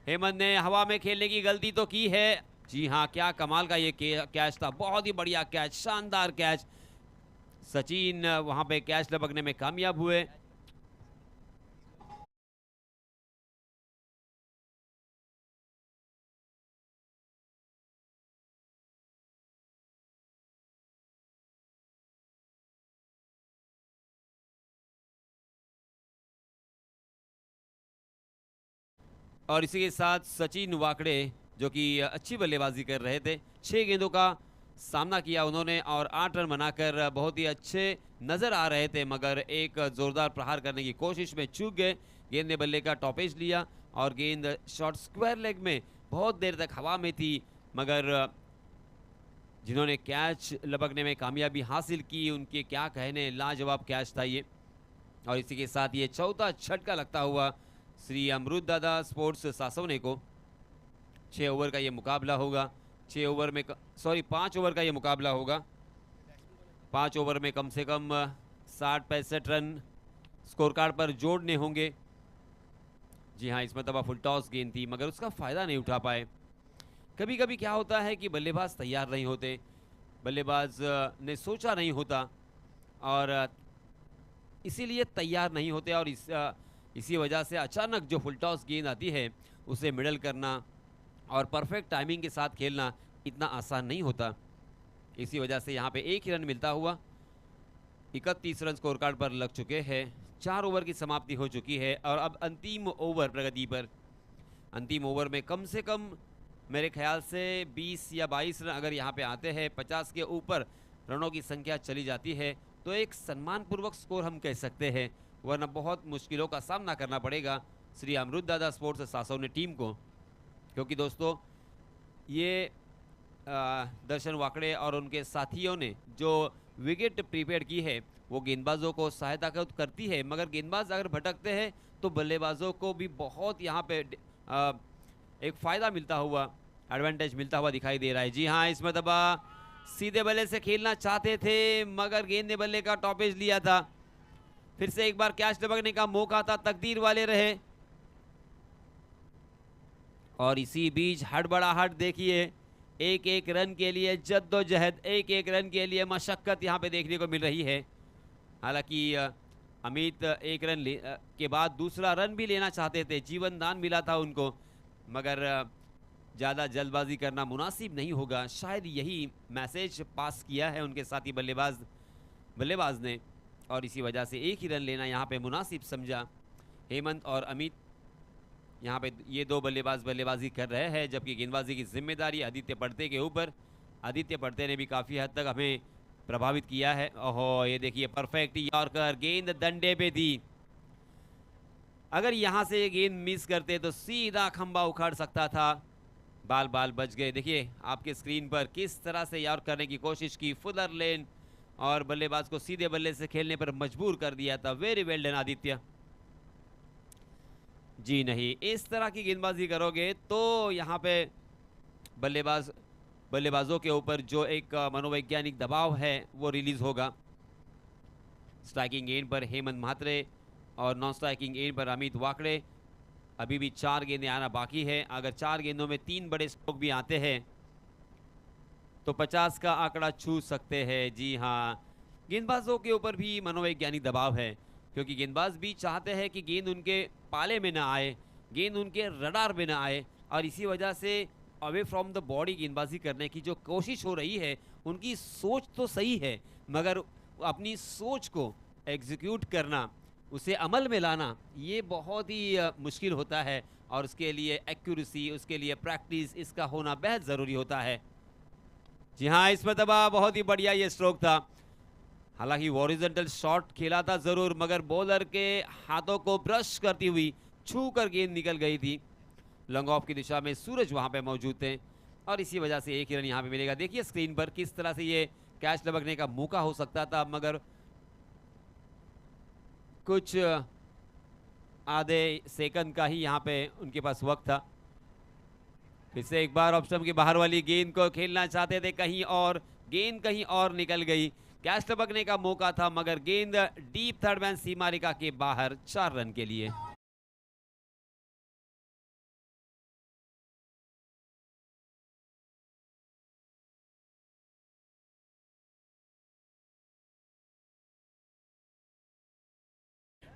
हेमंत ने हवा में खेलने की गलती तो की है. जी हाँ, क्या कमाल का ये कैच था, बहुत ही बढ़िया कैच, शानदार कैच. सचिन वहां पे कैच लपकने में कामयाब हुए. और इसी के साथ सचिन वाकड़े, जो कि अच्छी बल्लेबाजी कर रहे थे, 6 गेंदों का सामना किया उन्होंने और 8 रन बनाकर बहुत ही अच्छे नज़र आ रहे थे, मगर एक ज़ोरदार प्रहार करने की कोशिश में चूक गए. गेंद ने बल्ले का टॉपेज लिया और गेंद शॉर्ट स्क्वायर लेग में बहुत देर तक हवा में थी, मगर जिन्होंने कैच लपकने में कामयाबी हासिल की उनके क्या कहने, लाजवाब कैच था ये. और इसी के साथ ये चौथा झटका लगता हुआ श्री अमृत दादा स्पोर्ट्स सासवने को. 6 ओवर का ये मुकाबला होगा. 5 ओवर का ये मुकाबला होगा. 5 ओवर में कम से कम 60-65 रन स्कोर कार्ड पर जोड़ने होंगे. जी हाँ, इस मरतबा फुल टॉस गेंद थी, मगर उसका फ़ायदा नहीं उठा पाए. कभी कभी क्या होता है कि बल्लेबाज तैयार नहीं होते, बल्लेबाज ने सोचा नहीं होता और इसीलिए तैयार नहीं होते, और इसी वजह से अचानक जो फुल टॉस गेंद आती है उसे मिडल करना और परफेक्ट टाइमिंग के साथ खेलना इतना आसान नहीं होता. इसी वजह से यहाँ पे एक ही रन मिलता हुआ 31 रन स्कोर कार्ड पर लग चुके हैं. 4 ओवर की समाप्ति हो चुकी है और अब अंतिम ओवर प्रगति पर. अंतिम ओवर में कम से कम मेरे ख्याल से 20 या 22 रन अगर यहाँ पे आते हैं, 50 के ऊपर रनों की संख्या चली जाती है, तो एक सम्मानपूर्वक स्कोर हम कह सकते हैं, वरना बहुत मुश्किलों का सामना करना पड़ेगा श्री अमृत दादा स्पोर्ट्स सासोने टीम को। क्योंकि दोस्तों ये दर्शन वाकड़े और उनके साथियों ने जो विकेट प्रीपेड की है वो गेंदबाजों को सहायता करती है, मगर गेंदबाज अगर भटकते हैं तो बल्लेबाजों को भी बहुत यहाँ पे एक फ़ायदा मिलता हुआ, एडवांटेज मिलता हुआ दिखाई दे रहा है। जी हाँ, इस मरतबा सीधे बल्ले से खेलना चाहते थे मगर गेंद ने बल्ले का टॉपेज लिया था। फिर से एक बार कैच लपकने का मौका था, तकदीर वाले रहे। और इसी बीच हड़बड़ाहट देखिए, एक एक रन के लिए जद्दोजहद, एक एक रन के लिए मशक्कत यहाँ पे देखने को मिल रही है। हालांकि अमित एक रन के बाद दूसरा रन भी लेना चाहते थे, जीवन दान मिला था उनको, मगर ज़्यादा जल्दबाजी करना मुनासिब नहीं होगा। शायद यही मैसेज पास किया है उनके साथी बल्लेबाज ने, और इसी वजह से एक ही रन लेना यहाँ पे मुनासिब समझा। हेमंत और अमित यहाँ पे ये दो बल्लेबाजी कर रहे हैं, जबकि गेंदबाजी की जिम्मेदारी आदित्य पड़ते के ऊपर। आदित्य पड़ते ने भी काफ़ी हद तक हमें प्रभावित किया है। ओहो, ये देखिए परफेक्ट यॉर्कर, गेंद डंडे पे थी। अगर यहाँ से ये गेंद मिस करते तो सीधा खंबा उखाड़ सकता था। बाल बाल बच गए। देखिए आपके स्क्रीन पर किस तरह से यॉर्क करने की कोशिश की, फुलर लेन, और बल्लेबाज को सीधे बल्ले से खेलने पर मजबूर कर दिया था। वेरी वेल डन आदित्य। जी नहीं, इस तरह की गेंदबाजी करोगे तो यहाँ पे बल्लेबाजों के ऊपर जो एक मनोवैज्ञानिक दबाव है वो रिलीज होगा। स्ट्राइकिंग एंड पर हेमंत म्हात्रे और नॉन स्ट्राइकिंग एंड पर अमित वाकड़े। अभी भी 4 गेंदें आना बाकी है। अगर 4 गेंदों में 3 बड़े स्ट्रोक भी आते हैं तो 50 का आंकड़ा छू सकते हैं। जी हाँ, गेंदबाजों के ऊपर भी मनोवैज्ञानिक दबाव है, क्योंकि गेंदबाज भी चाहते हैं कि गेंद उनके पाले में ना आए, गेंद उनके रडार में ना आए, और इसी वजह से अवे फ्रॉम द बॉडी गेंदबाजी करने की जो कोशिश हो रही है, उनकी सोच तो सही है, मगर अपनी सोच को एग्जीक्यूट करना, उसे अमल में लाना, ये बहुत ही मुश्किल होता है, और उसके लिए एक्यूरेसी, उसके लिए प्रैक्टिस, इसका होना बेहद ज़रूरी होता है। जी हाँ, इस मरतबा बहुत ही बढ़िया ये स्ट्रोक था। हालांकि हॉरिजॉन्टल शॉट खेला था ज़रूर, मगर बॉलर के हाथों को ब्रश करती हुई छू कर गेंद निकल गई थी। लॉन्ग ऑफ की दिशा में सूरज वहां पे मौजूद थे, और इसी वजह से एक ही रन यहाँ पे मिलेगा। देखिए स्क्रीन पर किस तरह से ये कैच लपकने का मौका हो सकता था, मगर कुछ आधे सेकंड का ही यहाँ पे उनके पास वक्त था। फिर से एक बार ऑप्शन के बाहर वाली गेंद को खेलना चाहते थे कहीं और, गेंद कहीं और निकल गई। कैच लपकने का मौका था, मगर गेंद डीप थर्ड मैन सीमा रेखा के बाहर 4 रन के लिए।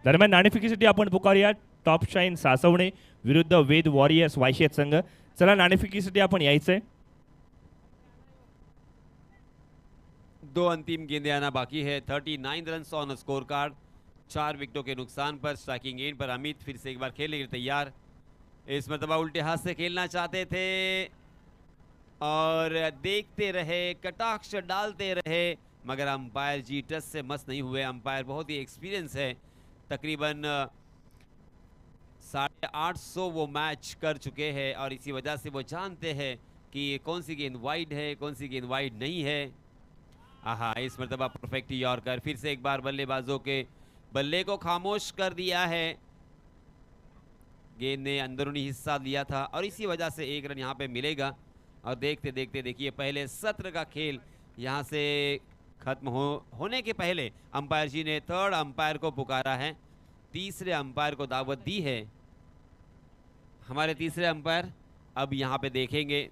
दरम्यान नाणेफेकीसाठी आपण पुकारूया टॉप शाईन सासवणे विरुद्ध वेद वॉरियर्स वायशेत संघ. चला नाणेफेकीसाठी आपण यायचंय. 2 अंतिम गेंदें आना बाकी है। 39 रन ऑन स्कोर कार्ड, 4 विकेटों के नुकसान पर। स्ट्राइकिंग एंड पर अमित फिर से एक बार खेलने के लिए तैयार। इस मरतबा उल्टे हाथ से खेलना चाहते थे और देखते रहे, कटाक्ष डालते रहे, मगर अंपायर जी टच से मस नहीं हुए। अंपायर बहुत ही एक्सपीरियंस है, तकरीबन 850 वो मैच कर चुके हैं, और इसी वजह से वो जानते हैं कि कौन सी गेंद वाइड है, कौन सी गेंद वाइड नहीं है। आहा, इस मरतबा परफेक्ट यॉर्कर, फिर से एक बार बल्लेबाजों के बल्ले को खामोश कर दिया है। गेंद ने अंदरूनी हिस्सा लिया था, और इसी वजह से एक रन यहाँ पे मिलेगा। और देखते देखते देखिए पहले सत्र का खेल यहाँ से खत्म होने के पहले अंपायर जी ने थर्ड अंपायर को पुकारा है, तीसरे अंपायर को दावत दी है। हमारे तीसरे अंपायर अब यहाँ पे देखेंगे।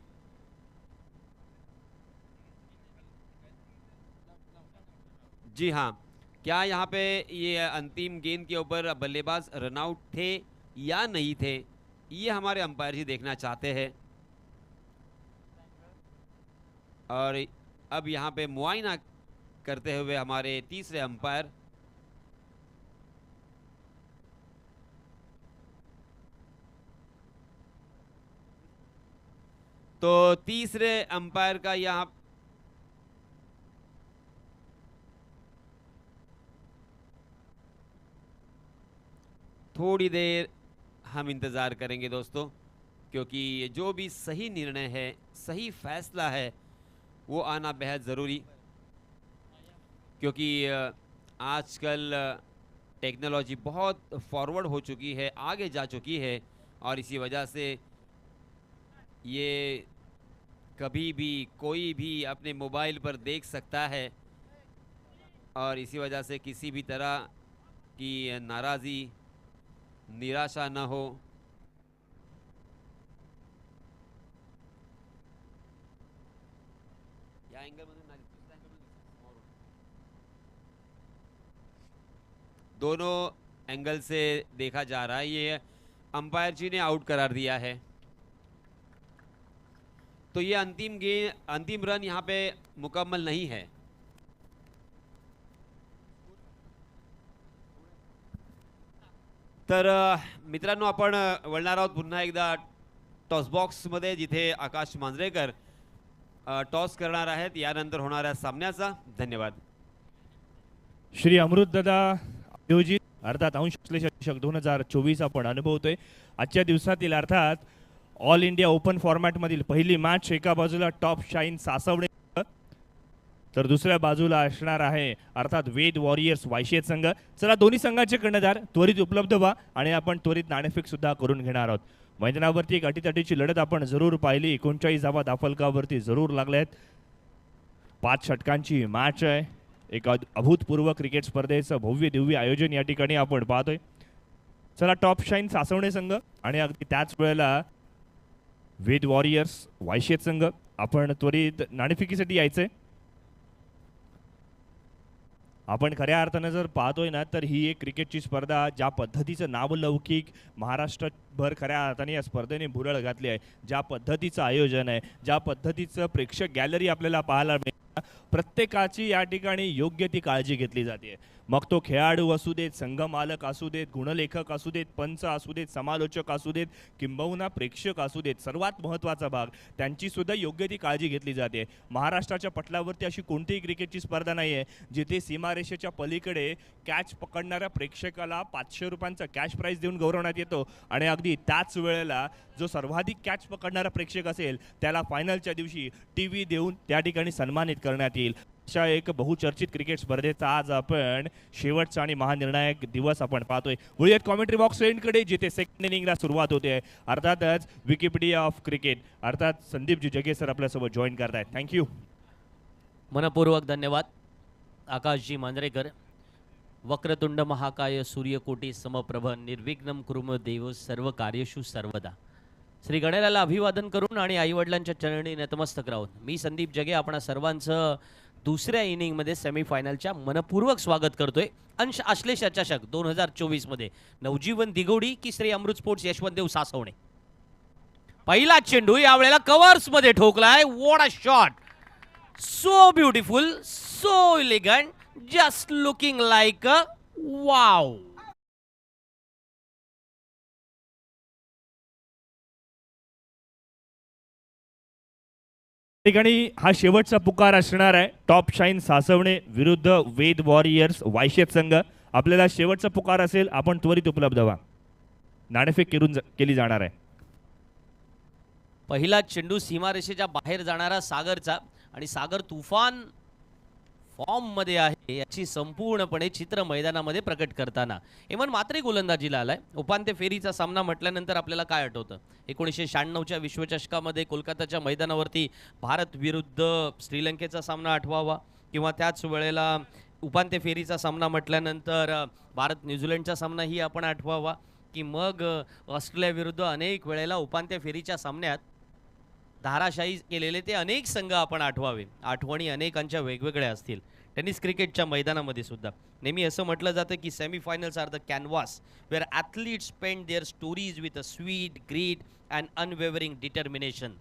जी हाँ, क्या यहाँ पे ये अंतिम गेंद के ऊपर बल्लेबाज रनआउट थे या नहीं थे, ये हमारे अंपायर जी देखना चाहते हैं। और अब यहाँ पे मुआयना करते हुए हमारे तीसरे अंपायर तो तीसरे अंपायर का यहाँ थोड़ी देर हम इंतज़ार करेंगे दोस्तों, क्योंकि जो भी सही निर्णय है, सही फैसला है, वो आना बेहद ज़रूरी, क्योंकि आजकल टेक्नोलॉजी बहुत फॉरवर्ड हो चुकी है, आगे जा चुकी है, और इसी वजह से ये कभी भी कोई भी अपने मोबाइल पर देख सकता है, और इसी वजह से किसी भी तरह की नाराज़ी, निराशा न हो। या अँगलमधून नाही, दुसऱ्या अँगलमधून समोरून. दोनों एंगल से देखा जा रहा है, ये अंपायर जी ने आउट करार दिया है। तो ये अंतिम रन यहाँ पे मुकम्मल नहीं है। तर मित्रांनो, आपण वळणार आहोत पुन्हा एकदा टॉस बॉक्स मध्ये, जिथे आकाश मांजरेकर टॉस करणार आहेत यानंतर होणाऱ्या सामन्याचा. धन्यवाद. श्री अमृतदादा आयोजित अर्थात अंश चषक 2024 आपण अनुभवतोय. आजच्या दिवसातील अर्थात ऑल इंडिया ओपन फॉर्मॅटमधील पहिली मॅच एका बाजूला टॉप शाईन सासवणे तर दुसऱ्या बाजूला असणार आहे अर्थात वेद वॉरियर्स वायशेत संघ. चला दोन्ही संघाचे कर्णधार त्वरित उपलब्ध व्हा आणि आपण त्वरित नाणेफेक सुद्धा करून घेणार आहोत. मैदानावरती एक अटीतटीची लढत आपण जरूर पाहिली. 39 धावा दाफलकावरती जरूर लागल्या आहेत. 5 षटकांची मॅच आहे. एक अभूतपूर्व क्रिकेट स्पर्धेचं भव्य दिव्य आयोजन या ठिकाणी आपण पाहतोय. चला टॉप शाईन सासवणे संघ आणि अगदी त्याच वेळेला वेद वॉरियर्स वायशेत संघ आपण त्वरित नाणेफेकीसाठी यायचंय. आपण खऱ्या अर्थानं जर पाहतोय ना तर ही एक क्रिकेटची स्पर्धा ज्या पद्धतीचं नावलौकिक महाराष्ट्रभर खऱ्या अर्थाने या स्पर्धेने भुरळ घातली आहे, ज्या पद्धतीचं आयोजन आहे, ज्या पद्धतीचं प्रेक्षक गॅलरी आपल्याला पाहायला मिळते, प्रत्येकाची या ठिकाणी योग्य ती काळजी घेतली जाते. मग तो खेळाडू असू देत, संघ मालक असू देत, गुणलेखक असू देत, पंच असू देत, समालोचक असू देत, किंबहुना प्रेक्षक असू देत, सर्वात महत्त्वाचा भाग त्यांची सुद्धा योग्य ती काळजी घेतली जाते. महाराष्ट्राच्या पटलावरती अशी कोणतीही क्रिकेटची स्पर्धा नाही आहे जिथे सीमारेषेच्या पलीकडे कॅच पकडणाऱ्या प्रेक्षकाला 500 रुपयांचा कॅश प्राईज देऊन गौरवण्यात येतो आणि अगदी त्याच वेळेला जो सर्वाधिक कॅच पकडणारा प्रेक्षक असेल त्याला फायनलच्या दिवशी टीव्ही देऊन त्या ठिकाणी सन्मानित करण्यात येईल. अशा एक बहुचर्चित क्रिकेट स्पर्धेचा आज आपण शेवटचा आणि महानिर्णायक दिवस आपण पाहतोय. वळूयात कॉमेंट्री बॉक्स एंडकडे, जिथे सेकंड इनिंगला सुरुवात होते. अर्थातच विकिपीडिया ऑफ क्रिकेट अर्थात संदीपजी जगे सर आपल्यासोबत जॉईन करतायत. थँक्यू. मनपूर्वक धन्यवाद आकाशजी मांजरेकर. वक्रतुंड महाकाय सूर्यकोटी समप्रभ निर्विघ्नं कुरु देव सर्व कार्येषु सर्वदा. श्री गणेशाला अभिवादन करून आणि आईवडिलांच्या चरणी नतमस्तक राहून मी संदीप जगे आपणा सर्वांचं दुसऱ्या इनिंगमध्ये सेमीफायनलच्या मनपूर्वक स्वागत करतोय. अंश आश्लेष चषक 2024 मध्ये नवजीवन दिगोडी की श्री अमृत स्पोर्ट्स यशवंतदेव सासवणे. पहिला चेंडू यावेळेला कव्हर्स मध्ये ठोकलाय. What a shot, so beautiful, so elegant, just looking like a wow. ठिकाणी हा शेवटचा पुकार असणार आहे. टॉप शाईन सासवणे विरुद्ध वेद वॉरियर्स वायशेत संघ. आपल्याला शेवटचा पुकार असेल, आपण त्वरित उपलब्ध व्हा. नाणेफेक केली जाणार आहे. पहिला चेंडू सीमारेषेच्या बाहेर जाणारा सागरचा, आणि सागर तुफान फॉर्म मध्ये आहे याची संपूर्णपणे चित्र मैदानामध्ये प्रकट करताना हेमंत मात्रे गोलंदाजीला आलाय. उपांत्य फेरीचा सामना म्हटल्यानंतर आपल्याला काय आठवतं? 1996च्या विश्वचषकामध्ये कोलकाताच्या मैदानावरती भारत विरुद्ध श्रीलंकेचा सामना आठवावा, किंवा त्याच वेळेला उपांत्य फेरीचा सामना म्हटल्यानंतर भारत न्यूझीलंडचा सामनाही आपण आठवावा, की मग ऑस्ट्रेलिया विरुद्ध अनेक वेळेला उपांत्य फेरीच्या सामन्यात धाराशाही केलेले ते अनेक संघ आपण आठवावे. आठवणी अनेकांच्या वेगवेगळ्या असतील. टेनिस क्रिकेटच्या मैदानामध्ये सुद्धा नेहमी असं म्हटलं जातं की semifinals are the canvas where athletes spend their stories with a sweet greed and unwavering determination.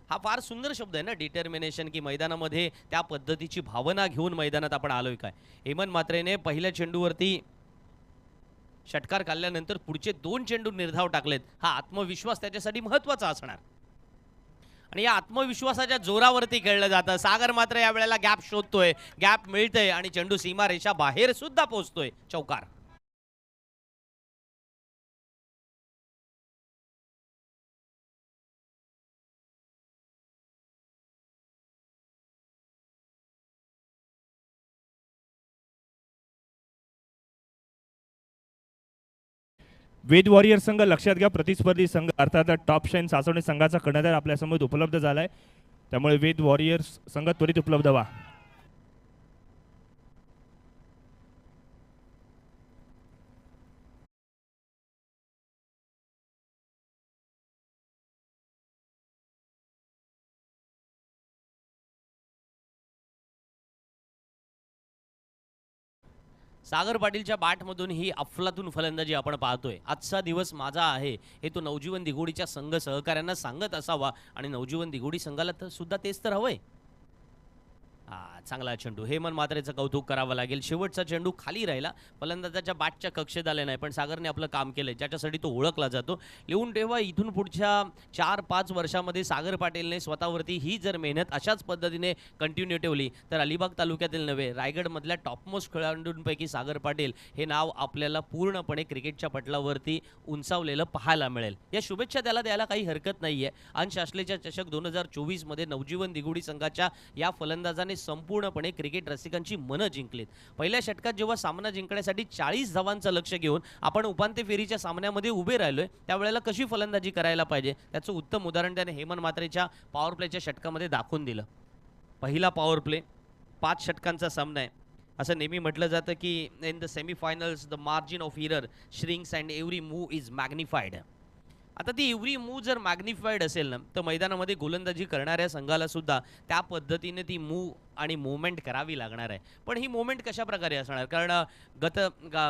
हा फार सुंदर शब्द आहे ना, डिटर्मिनेशन, की मैदानामध्ये त्या पद्धतीची भावना घेऊन मैदानात आपण आलोय काय. हेमंत मात्रेने पहिल्या चेंडूवरती षटकार काढल्यानंतर पुढचे 2 चेंडू निर्धाव टाकलेत. हा आत्मविश्वास त्याच्यासाठी महत्त्वाचा असणार. आणि या आत्मविश्वासाच्या जोरावरती खेळलं जातं. सागर मात्र या वेळेला गॅप शोधतोय, गॅप मिळतंय आणि चेंडू सीमारेषा बाहेर सुद्धा पोहोचतोय. चौकार. वेद वॉरियर संघ लक्षात घ्या, प्रतिस्पर्धी संघ अर्थात टॉप शाईन सासवणे संघाचा कर्णधार आपल्यासमोर उपलब्ध झालाय, त्यामुळे वेद वॉरियर्स संघ त्वरित उपलब्ध व्हा. सागर पाटीलच्या बॅटमधून ही अफलातून फलंदाजी आपण पाहतोय. आजचा दिवस माझा आहे हे तो नवजीवन दिघोडीच्या संघ सहकाऱ्यांना सांगत असावा आणि नवजीवन दिघोडी संघाला तर सुद्धा तेच तर हवंय. चांगला चेंडू. हेमंत मात्रेचं कौतुक करावं लागेल. शेवटचा चेंडू खाली राहिला, फलंदाजाच्या बॅटच्या कक्षेत आले नाही, पण सागरने आपलं काम केलंय ज्याच्यासाठी तो ओळखला जातो. लिहून ठेवा, इथून पुढच्या 4-5 वर्षामध्ये सागर पाटीलने स्वतःवरती ही जर मेहनत अशाच पद्धतीने कंटिन्यू ठेवली तर अलिबाग तालुक्यातील नव्हे, रायगडमधल्या टॉपमोस्ट खेळाडूंपैकी सागर पाटील हे नाव आपल्याला पूर्णपणे क्रिकेटच्या पटलावरती उंचावलेलं पाहायला मिळेल. या शुभेच्छा त्याला द्यायला काही हरकत नाहीये. अंश आशलेच्या चषक 2024 मध्ये नवजीवन दिघोडी संघाच्या या फलंदाजाने संपूर्णपणे क्रिकेट रसिकांची मनं जिंकलीत. पहिल्या षटकात जेव्हा सामना जिंकण्यासाठी 40 धावांचं लक्ष घेऊन आपण उपांत्य फेरीच्या सामन्यामध्ये उभे राहिलोय, त्यावेळेला कशी फलंदाजी करायला पाहिजे त्याचं उत्तम उदाहरण त्याने हेमंत मात्रेच्या पॉवर प्लेच्या षटकामध्ये दाखवून दिलं. पहिला पॉवर प्ले 5 षटकांचा सामना आहे. असं नेहमी म्हटलं जातं की in the semi-finals the margin of error shrinks and every move is magnified. आता ती एव्हरी मूव्ह जर मॅग्निफाईड असेल ना, तर मैदानामध्ये गोलंदाजी करणाऱ्या संघाला सुद्धा त्या पद्धतीने ती मूव्ह आणि मुवमेंट करावी लागणार आहे. पण ही मुवमेंट कशा प्रकारे असणार, कारण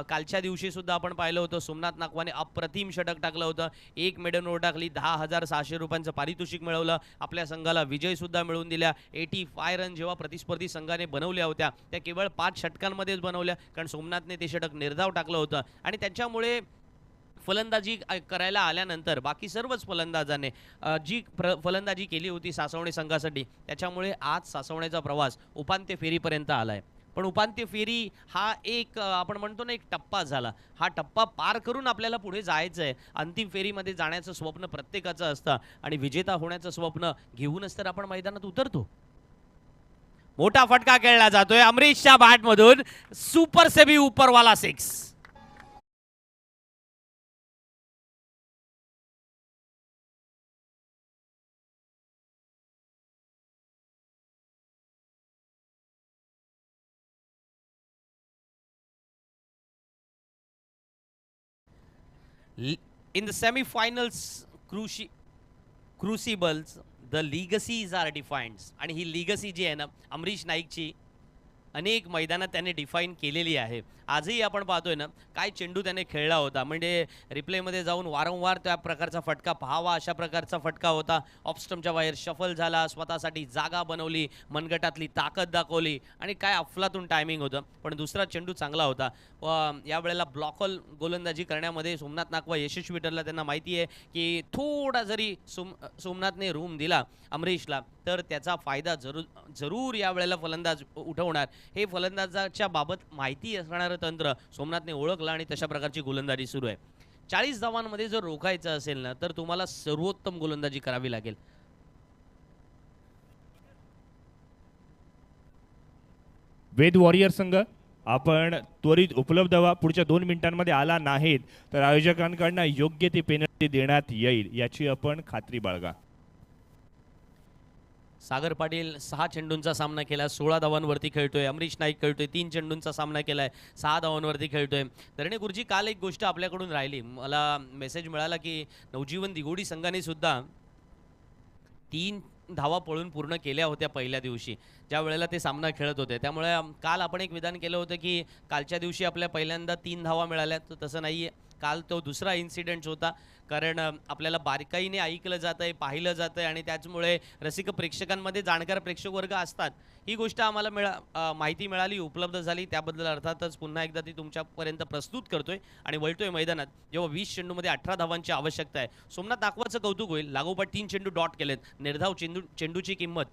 कालच्या दिवशी सुद्धा आपण पाहिलं होतं सोमनाथ नागवाने अप्रतिम षटक टाकलं होतं. 1 मेडन ओव्हर टाकली, 10,600 रुपयांचं पारितोषिक मिळवलं, आपल्या संघाला विजय सुद्धा मिळवून दिल्या. 85 रन जेव्हा प्रतिस्पर्धी संघाने बनवल्या होत्या त्या केवळ 5 षटकांमध्येच बनवल्या, कारण सोमनाथने ते षटक निर्धाव टाकलं होतं. आणि त्याच्यामुळे फलंदाजी करायला आल्यानंतर बाकी सर्वच फलंदाजाने जी फलंदाजी केली होती सासवणे संघासाठी, त्याच्यामुळे आज सासवणेचा प्रवास उपांत्य फेरीपर्यंत आलाय. पण उपांत्य फेरी हा एक आपण म्हणतो ना एक टप्पा झाला. हा टप्पा पार करून आपल्याला पुढे जायचं आहे. अंतिम फेरीमध्ये जाण्याचं स्वप्न प्रत्येकाचं असतं आणि विजेता होण्याचं स्वप्न घेऊनच तर आपण मैदानात उतरतो. मोठा फटका खेळला जातोय अमरीशच्या बॅटमधून, super SEBI उपरवाला 6. In the semi-finals crucibles, the legacies are defined. आणि ही legacy जी आहे ना अमरीश नाईकची अनेक मैदानात त्याने डिफाईन केलेली आहे. आजही आपण पाहतोय ना काय चेंडू त्याने खेळला होता, म्हणजे रिप्लेमध्ये जाऊन वारंवार त्या प्रकारचा फटका पाहावा अशा प्रकारचा फटका होता. ऑफस्टमच्या बाहेर शफल झाला, स्वतःसाठी जागा बनवली, मनगटातली ताकद दाखवली आणि काय अफलातून टायमिंग होतं. पण दुसरा चेंडू चांगला होता. यावेळेला ब्लॉकल गोलंदाजी करण्यामध्ये सोमनाथ नागवा यशस्वी ठरला. त्यांना माहिती आहे की थोडा जरी सोमनाथने रूम दिला अमरीशला तर त्याचा फायदा जरूर यावेळेला फलंदाज उठवणार. हे फलंदाजाच्या बाबत माहिती असणारं तंत्र सोमनाथने ओळखलं आणि तशा प्रकारची गोलंदाजी सुरू आहे. 40 धावांमध्ये जर रोखायचं असेल ना तर तुम्हाला सर्वोत्तम गोलंदाजी करावी लागेल. वेद वॉरियर संघ आपण त्वरित उपलब्ध व्हा. पुढच्या 2 मिनिटांमध्ये आला नाहीत तर आयोजकांकडून योग्य ती पेनल्टी देण्यात येईल याची आपण खात्री बाळगा. सागर पाटील 6 चेंडूंचा सामना केला, 16 धावांवरती खेळतोय. अमरीश नाईक खेळतोय, 3 चेंडूंचा सामना केलाय, 6 धावांवरती खेळतोय. धरणे गुरुजी, काल एक गोष्ट आपल्याकडून राहिली. मला मेसेज मिळाला की नवजीवन दिघोडी संघाने सुद्धा 3 धावा पळून पूर्ण केल्या होत्या पहिल्या दिवशी ज्या वेळेला ते सामना खेळत होते. त्यामुळे काल आपण एक विधान केलं होतं की कालच्या दिवशी आपल्या पहिल्यांदा 3 धावा मिळाल्या, तर तसं नाहीये. काल तो दुसरा इन्सिडेंट होता, कारण आपल्याला बारकाईने ऐकलं जातंय, पाहिलं जातंय आणि त्याचमुळे रसिक प्रेक्षकांमध्ये जाणकार प्रेक्षक वर्ग असतात. ही गोष्ट आम्हाला माहिती मिळाली, उपलब्ध झाली, त्याबद्दल अर्थातच पुन्हा एकदा ती तुमच्यापर्यंत प्रस्तुत करतोय आणि वळतोय मैदानात. जेव्हा 20 चेंडूमध्ये 18 धावांची आवश्यकता आहे, सोमनाथ नागवाचं कौतुक होईल. लागोपाठ 3 चेंडू डॉट केलेत. निर्धाव चेंडूची किंमत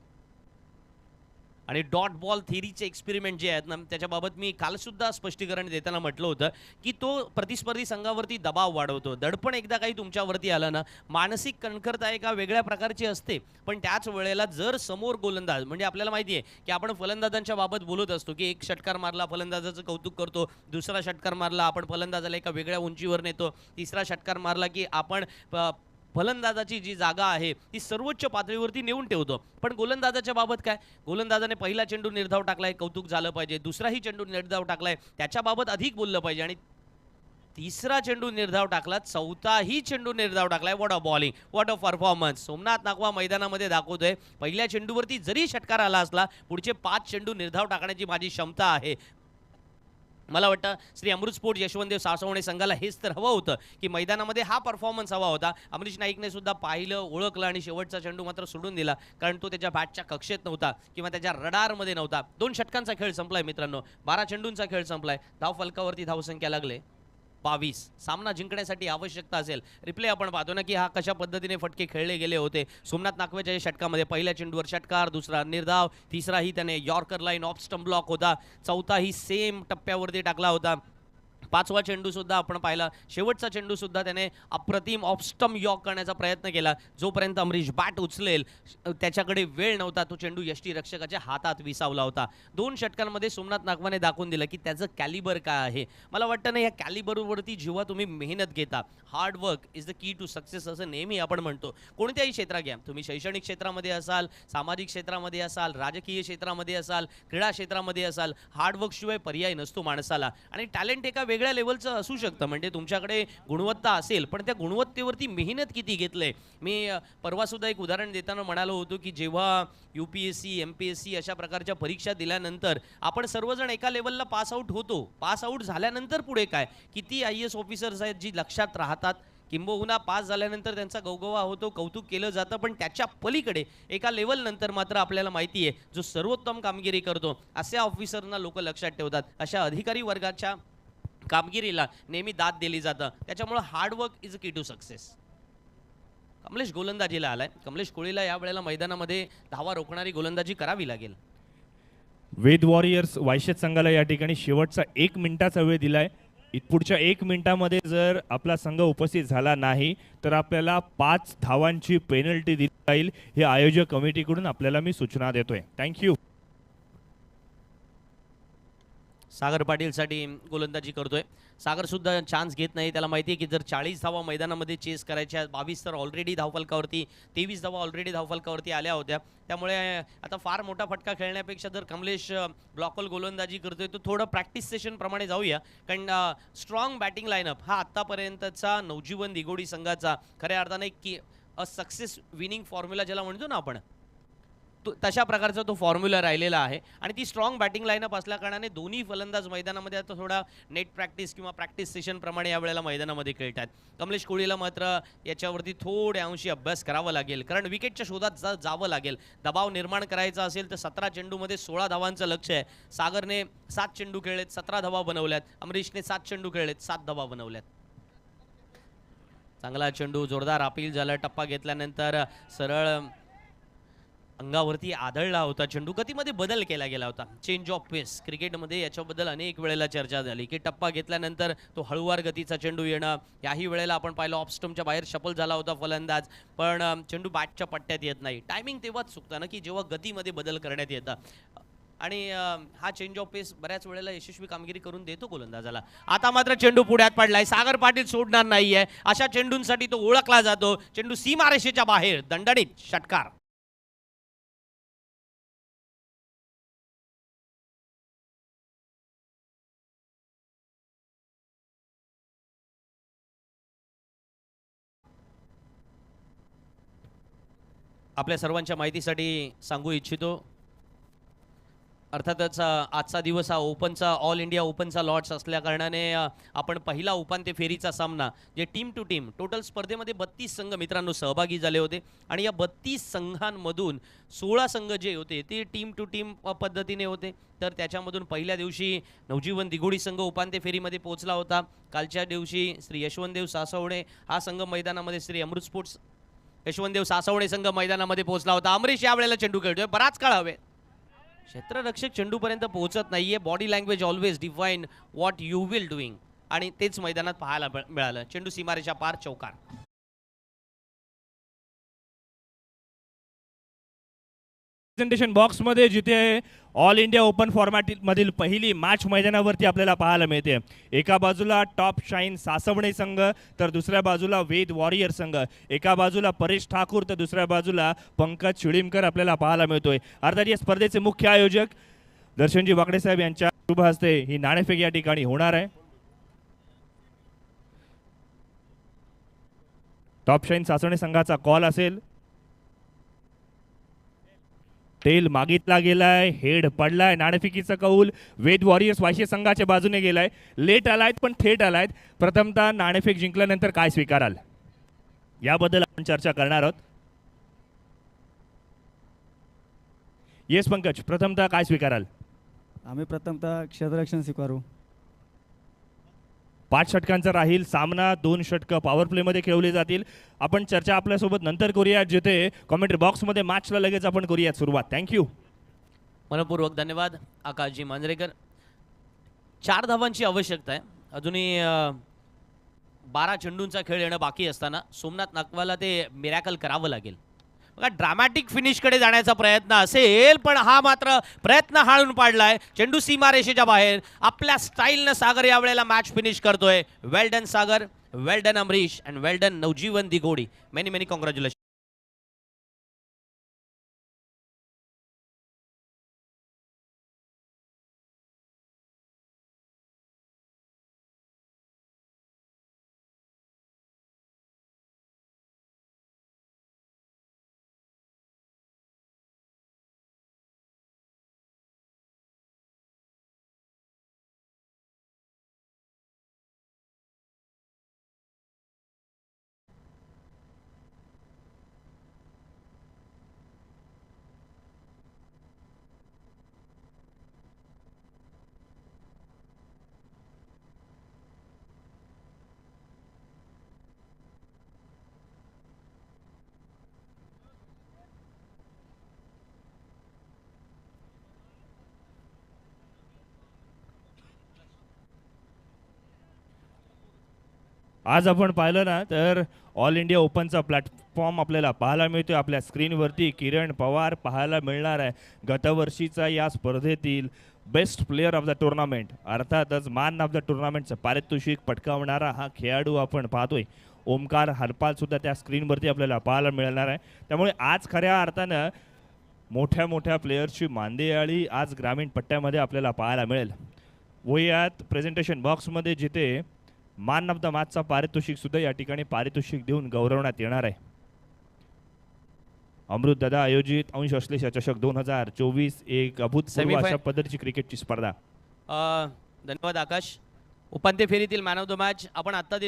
आणि डॉट बॉल थेरीचे एक्सपेरिमेंट जे आहेत ना, त्याच्याबाबत मी कालसुद्धा स्पष्टीकरण देताना म्हटलं होतं की तो प्रतिस्पर्धी संघावरती दबाव वाढवतो. दडपण एकदा काही तुमच्यावरती आलं ना, मानसिक कणखरता एका वेगळ्या प्रकारची असते, पण त्याच वेळेला जर समोर गोलंदाज, म्हणजे आपल्याला माहिती आहे की आपण फलंदाजांच्या बाबत बोलत असतो की एक षटकार मारला फलंदाजाचं कौतुक करतो, दुसरा षटकार मारला आपण फलंदाजाला एका वेगळ्या उंचीवर नेतो, तिसरा षटकार मारला की आपण फलंदाजाची जी जागा आहे ती सर्वोच्च पातळीवरती नेऊन ठेवतो. पण गोलंदाजाच्या बाबत काय? गोलंदाजाने पहिला चेंडू निर्धाव टाकलाय, कौतुक झालं पाहिजे. दुसराही चेंडू निर्धाव टाकलाय, त्याच्याबाबत अधिक बोललं पाहिजे. आणि तिसरा चेंडू निर्धाव टाकला, चौथाही चेंडू निर्धाव टाकलाय. What a bowling, what a performance Somnath Nagwa मैदानामध्ये दाखवतोय. पहिल्या चेंडूवरती जरी षटकार आला असला, पुढचे 5 चेंडू निर्धाव टाकण्याची माझी क्षमता आहे. मला वाटतं श्री अमृत स्पोर्ट यशवंतदेव सासवणे संघाला हेच तर हवं होतं की मैदानामध्ये हा परफॉर्मन्स हवा होता. अमरीश नाईकने सुद्धा पाहिलं, ओळखलं आणि शेवटचा चेंडू मात्र सोडून दिला, कारण तो त्याच्या बॅटच्या कक्षेत नव्हता किंवा त्याच्या रडारमध्ये नव्हता. 2 षटकांचा खेळ संपलाय मित्रांनो, 12 चेंडूंचा खेळ संपलाय. धाव फलकावरती धावसंख्या लागले 22. सामना जिंकण्यासाठी आवश्यकता असेल, रिप्ले आपण पाहतो ना की हा कशा पद्धतीने फटके खेळले गेले होते. सोमनाथ नागवेच्या षटकामध्ये पहिल्या चेंडूवर षटकार, दुसरा निर्धाव, तिसराही त्याने yorker line off stump block होता, चौथाही सेम टप्प्यावरती टाकला होता. 5वा चेंडू सुद्धा आपण पाहिला, शेवटचा चेंडू सुद्धा त्याने अप्रतिम ऑफ स्टंप यॉर्क करण्याचा प्रयत्न केला. जोपर्यंत अमरीश बॅट उचलेल त्याच्याकडे वेळ नव्हता, तो चेंडू यष्टीरक्षकाच्या हातात विसावला होता. 2 षटकांमध्ये सोमनाथ नागवाने दाखवून दिलं की त्याचं कॅलिबर काय आहे. मला वाटतं ना, या कॅलिबरवरती जेव्हा तुम्ही मेहनत घेता, hard work is the key to success असं नेहमी आपण म्हणतो. कोणत्याही क्षेत्रात घ्या, तुम्ही शैक्षणिक क्षेत्रामध्ये असाल, सामाजिक क्षेत्रामध्ये असाल, राजकीय क्षेत्रामध्ये असाल, क्रीडा क्षेत्रामध्ये असाल, हार्डवर्कशिवाय पर्याय नसतो माणसाला. आणि टॅलेंट एका वेगळ्या लेवलचं असू शकतं, म्हणजे तुमच्याकडे गुणवत्ता असेल, पण त्या गुणवत्तेवरती मेहनत किती घेतलंय. मी परवा सुद्धा एक उदाहरण देताना म्हणालो होतो की जेव्हा UPSC MPSC अशा प्रकारच्या परीक्षा दिल्यानंतर आपण सर्वजण एका लेवलला पास आउट होतो. पास आउट झाल्यानंतर पुढे काय, किती IAS ऑफिसर्स आहेत जी लक्षात राहतात, किंबहुना पास झाल्यानंतर त्यांचा गौगवा होतो, कौतुक केलं जातं. पण त्याच्या पलीकडे एका लेवल नंतर मात्र आपल्याला माहिती आहे, जो सर्वोत्तम कामगिरी करतो अशा ऑफिसरना लोक लक्षात ठेवतात. अशा अधिकारी वर्गाच्या कामगिरीला नेहमी दाद दिली जातं. त्याच्यामुळे हार्डवर्क इज अ की टू सक्सेस. कमलेश गोलंदाजीला आलाय. कमलेश कोळीला या वेळेला मैदानामध्ये धावा रोखणारी गोलंदाजी करावी लागेल. वेद वॉरियर्स वायशेत संघाला या ठिकाणी शेवटचा 1 मिनिटाचा वेळ दिलाय. पुढच्या 1 मिनिटामध्ये जर आपला संघ उपस्थित झाला नाही तर आपल्याला 5 धावांची पेनल्टी दिली जाईल. हे आयोजक कमिटीकडून आपल्याला मी सूचना देतोय. थँक्यू. सागर पाटीलसाठी गोलंदाजी करतोय. सागर सुद्धा चान्स घेत नाही. त्याला माहिती आहे की जर 40 धावा मैदानामध्ये चेस करायच्या, 22 तर ऑलरेडी धावफलकावरती, 23 धावा ऑलरेडी धावफलकावरती आल्या होत्या. त्यामुळे आता फार मोठा फटका खेळण्यापेक्षा जर कमलेश ब्लॉकल गोलंदाजी करतोय तर थोडं प्रॅक्टिस सेशन प्रमाणे जाऊया, कारण स्ट्रॉंग बॅटिंग लाईनअप हा आत्तापर्यंतचा नवजीवन दिगोडी संघाचा खऱ्या अर्थाने की अ सक्सेस विनिंग फॉर्म्युला ज्याला म्हणतो ना आपण, तशा प्रकारचा तो फॉर्म्युला राहिलेला आहे. आणि ती स्ट्रॉंग बॅटिंग लाईनअप असल्या कारणाने दोन्ही फलंदाज मैदानामध्ये आता थोडा नेट प्रॅक्टिस किंवा प्रॅक्टिस सेशन प्रमाणे यावेळेला मैदानामध्ये खेळतात. कमलेश कोळीला मात्र याच्यावरती थोड्या अंशी अभ्यास करावा लागेल, कारण विकेटच्या शोधात जावं लागेल. दबाव निर्माण करायचा असेल तर 17 चेंडूमध्ये 16 धावांचं लक्ष आहे. सागरने 7 चेंडू खेळलेत, 17 धावा बनवल्यात. अमरीशने 7 चेंडू खेळलेत, 7 धावा बनवल्यात. चांगला चेंडू, जोरदार अपील झाला. टप्पा घेतल्यानंतर सरळ अंगावरती आदळला होता चेंडू. गतीमध्ये बदल केला गेला होता, चेंज ऑफ पेस. क्रिकेटमध्ये याच्याबद्दल अनेक वेळेला चर्चा झाली की टप्पा घेतल्यानंतर तो हळूवार गतीचा चेंडू येणं. याही वेळेला आपण पाहिलं ऑफ स्टंपच्या बाहेर शफल झाला होता फलंदाज, पण चेंडू बॅटच्या पट्ट्यात येत नाही. टायमिंग तेव्हाच चुकतं ना की जेव्हा गतीमध्ये बदल करण्यात येतं. आणि हा चेंज ऑफ पेस बऱ्याच वेळेला यशस्वी कामगिरी करून देतो गोलंदाजाला. आता मात्र चेंडू पुढ्यात पडलाय. सागर पाटील सोडणार नाहीये. अशा चेंडूंसाठी तो ओळखला जातो. चेंडू सीमारेषेच्या बाहेर, दणदणीत षटकार. आपल्या सर्वांच्या माहितीसाठी सांगू इच्छितो अर्थातच आजचा दिवस हा ओपनचा ऑल इंडिया ओपनचा लॉट्स असल्या कारणाने आपण पहिला उपांत्य फेरीचा सामना जे टीम टू टीम टोटल स्पर्धेमध्ये 32 संघ मित्रांनो सहभागी झाले होते आणि या 32 संघांमधून 16 संघ जे होते ते टीम टू टीम पद्धतीने होते. तर त्याच्यामधून पहिल्या दिवशी नवजीवन दिघोडी संघ उपांत्य फेरीमध्ये पोहोचला होता. कालच्या दिवशी श्री यशवंतदेव सासवणे हा संघ मैदानामध्ये, श्री अमृत स्पोर्ट्स यशवंतदेव सासवणे संघ मैदानामध्ये पोहोचला होता. अमरीश यावेळेला चेंडू खेळतोय, बराच काळ हवे, क्षेत्ररक्षक चेंडूपर्यंत पोहोचत नाहीये. Body language always define what you will doing आणि तेच मैदानात पाहायला मिळालं. चेंडू सीमारेषा पार, चौकार. प्रेझेंटेशन बॉक्समध्ये जिथे ऑल इंडिया ओपन फॉर्मॅट मधील पहिली मॅच मैदानावरती आपल्याला पाहायला मिळते. एका बाजूला टॉप शाईन सासवणे संघ तर दुसऱ्या बाजूला वेद वॉरियर संघ. एका बाजूला परेश ठाकूर तर दुसऱ्या बाजूला पंकज शिळीमकर आपल्याला पाहायला मिळतोय. अर्थात या स्पर्धेचे मुख्य आयोजक दर्शनजी वाकडे साहेब यांच्या शुभ हस्ते ही नाणेफेक या ठिकाणी होणार आहे. टॉप शाईन सासवणे संघाचा कॉल असेल. तेल मागितला गेलाय, हेड पडलाय, नाणेफेकीचा कौल वेद वॉरियर्स वायशी संघाच्या बाजूने गेलाय. लेट आलायत पण थेट आलायत. प्रथमतः नाणेफेक जिंकल्यानंतर काय स्वीकाराल याबद्दल आपण चर्चा करणार आहोत. येस पंकज, प्रथमतः काय स्वीकाराल? आम्ही प्रथमतः क्षेत्ररक्षण स्वीकारू. 5 षटकांचा राहील सामना. 2 षटकं पॉवर प्लेमध्ये खेळवली जातील. आपण चर्चा आपल्यासोबत नंतर करूया, जिथे कॉमेंट्री बॉक्समध्ये मॅचला लगेच आपण करूयात सुरुवात. थँक्यू. मनपूर्वक धन्यवाद आकाशजी मांजरेकर. 4 धावांची आवश्यकता आहे. अजूनही 12 चेंडूंचा खेळ येणं बाकी असताना सोमनाथ नागवाला ते मिरॅकल करावं लागेल. बघा, ड्रामॅटिक फिनिशकडे जाण्याचा प्रयत्न असेल पण हा मात्र प्रयत्न हाळून पाडलाय. चेंडू सीमारेषेच्या बाहेर. आपल्या स्टाईलनं सागर यावेळेला मॅच फिनिश करतोय. Well done Sagar, well done Amrish and well done Navjeevan दिघोडी. Many many congratulation. आज आपण पाहिलं ना तर ऑल इंडिया ओपनचा प्लॅटफॉर्म आपल्याला पाहायला मिळतोय आपल्या स्क्रीनवरती. किरण पवार पाहायला मिळणार आहे. गतवर्षीचा या स्पर्धेतील best player of the tournament अर्थातच मॅन ऑफ द टुर्नामेंटचं पारितोषिक पटकावणारा हा खेळाडू आपण पाहतोय. ओमकार हरपाल सुद्धा त्या स्क्रीनवरती आपल्याला पाहायला मिळणार आहे. त्यामुळे आज खऱ्या अर्थानं मोठ्या मोठ्या प्लेयर्सची मांदियाळी आज ग्रामीण पट्ट्यामध्ये आपल्याला पाहायला मिळेल. वयात प्रेझेंटेशन बॉक्समध्ये जिथे मॅन ऑफ द मॅचचा पारितोषिक सुद्धा या ठिकाणी पारितोषिक देऊन गौरवण्यात येणार आहे. अमृत दादा आयोजित अंश अश्लेषा चषक 2024 एक अभूतपूर्व अशा पद्धतीची क्रिकेटची स्पर्धा. धन्यवाद आकाश. उपांत्य फेरीतील मॅन ऑफ द मॅच आपण आता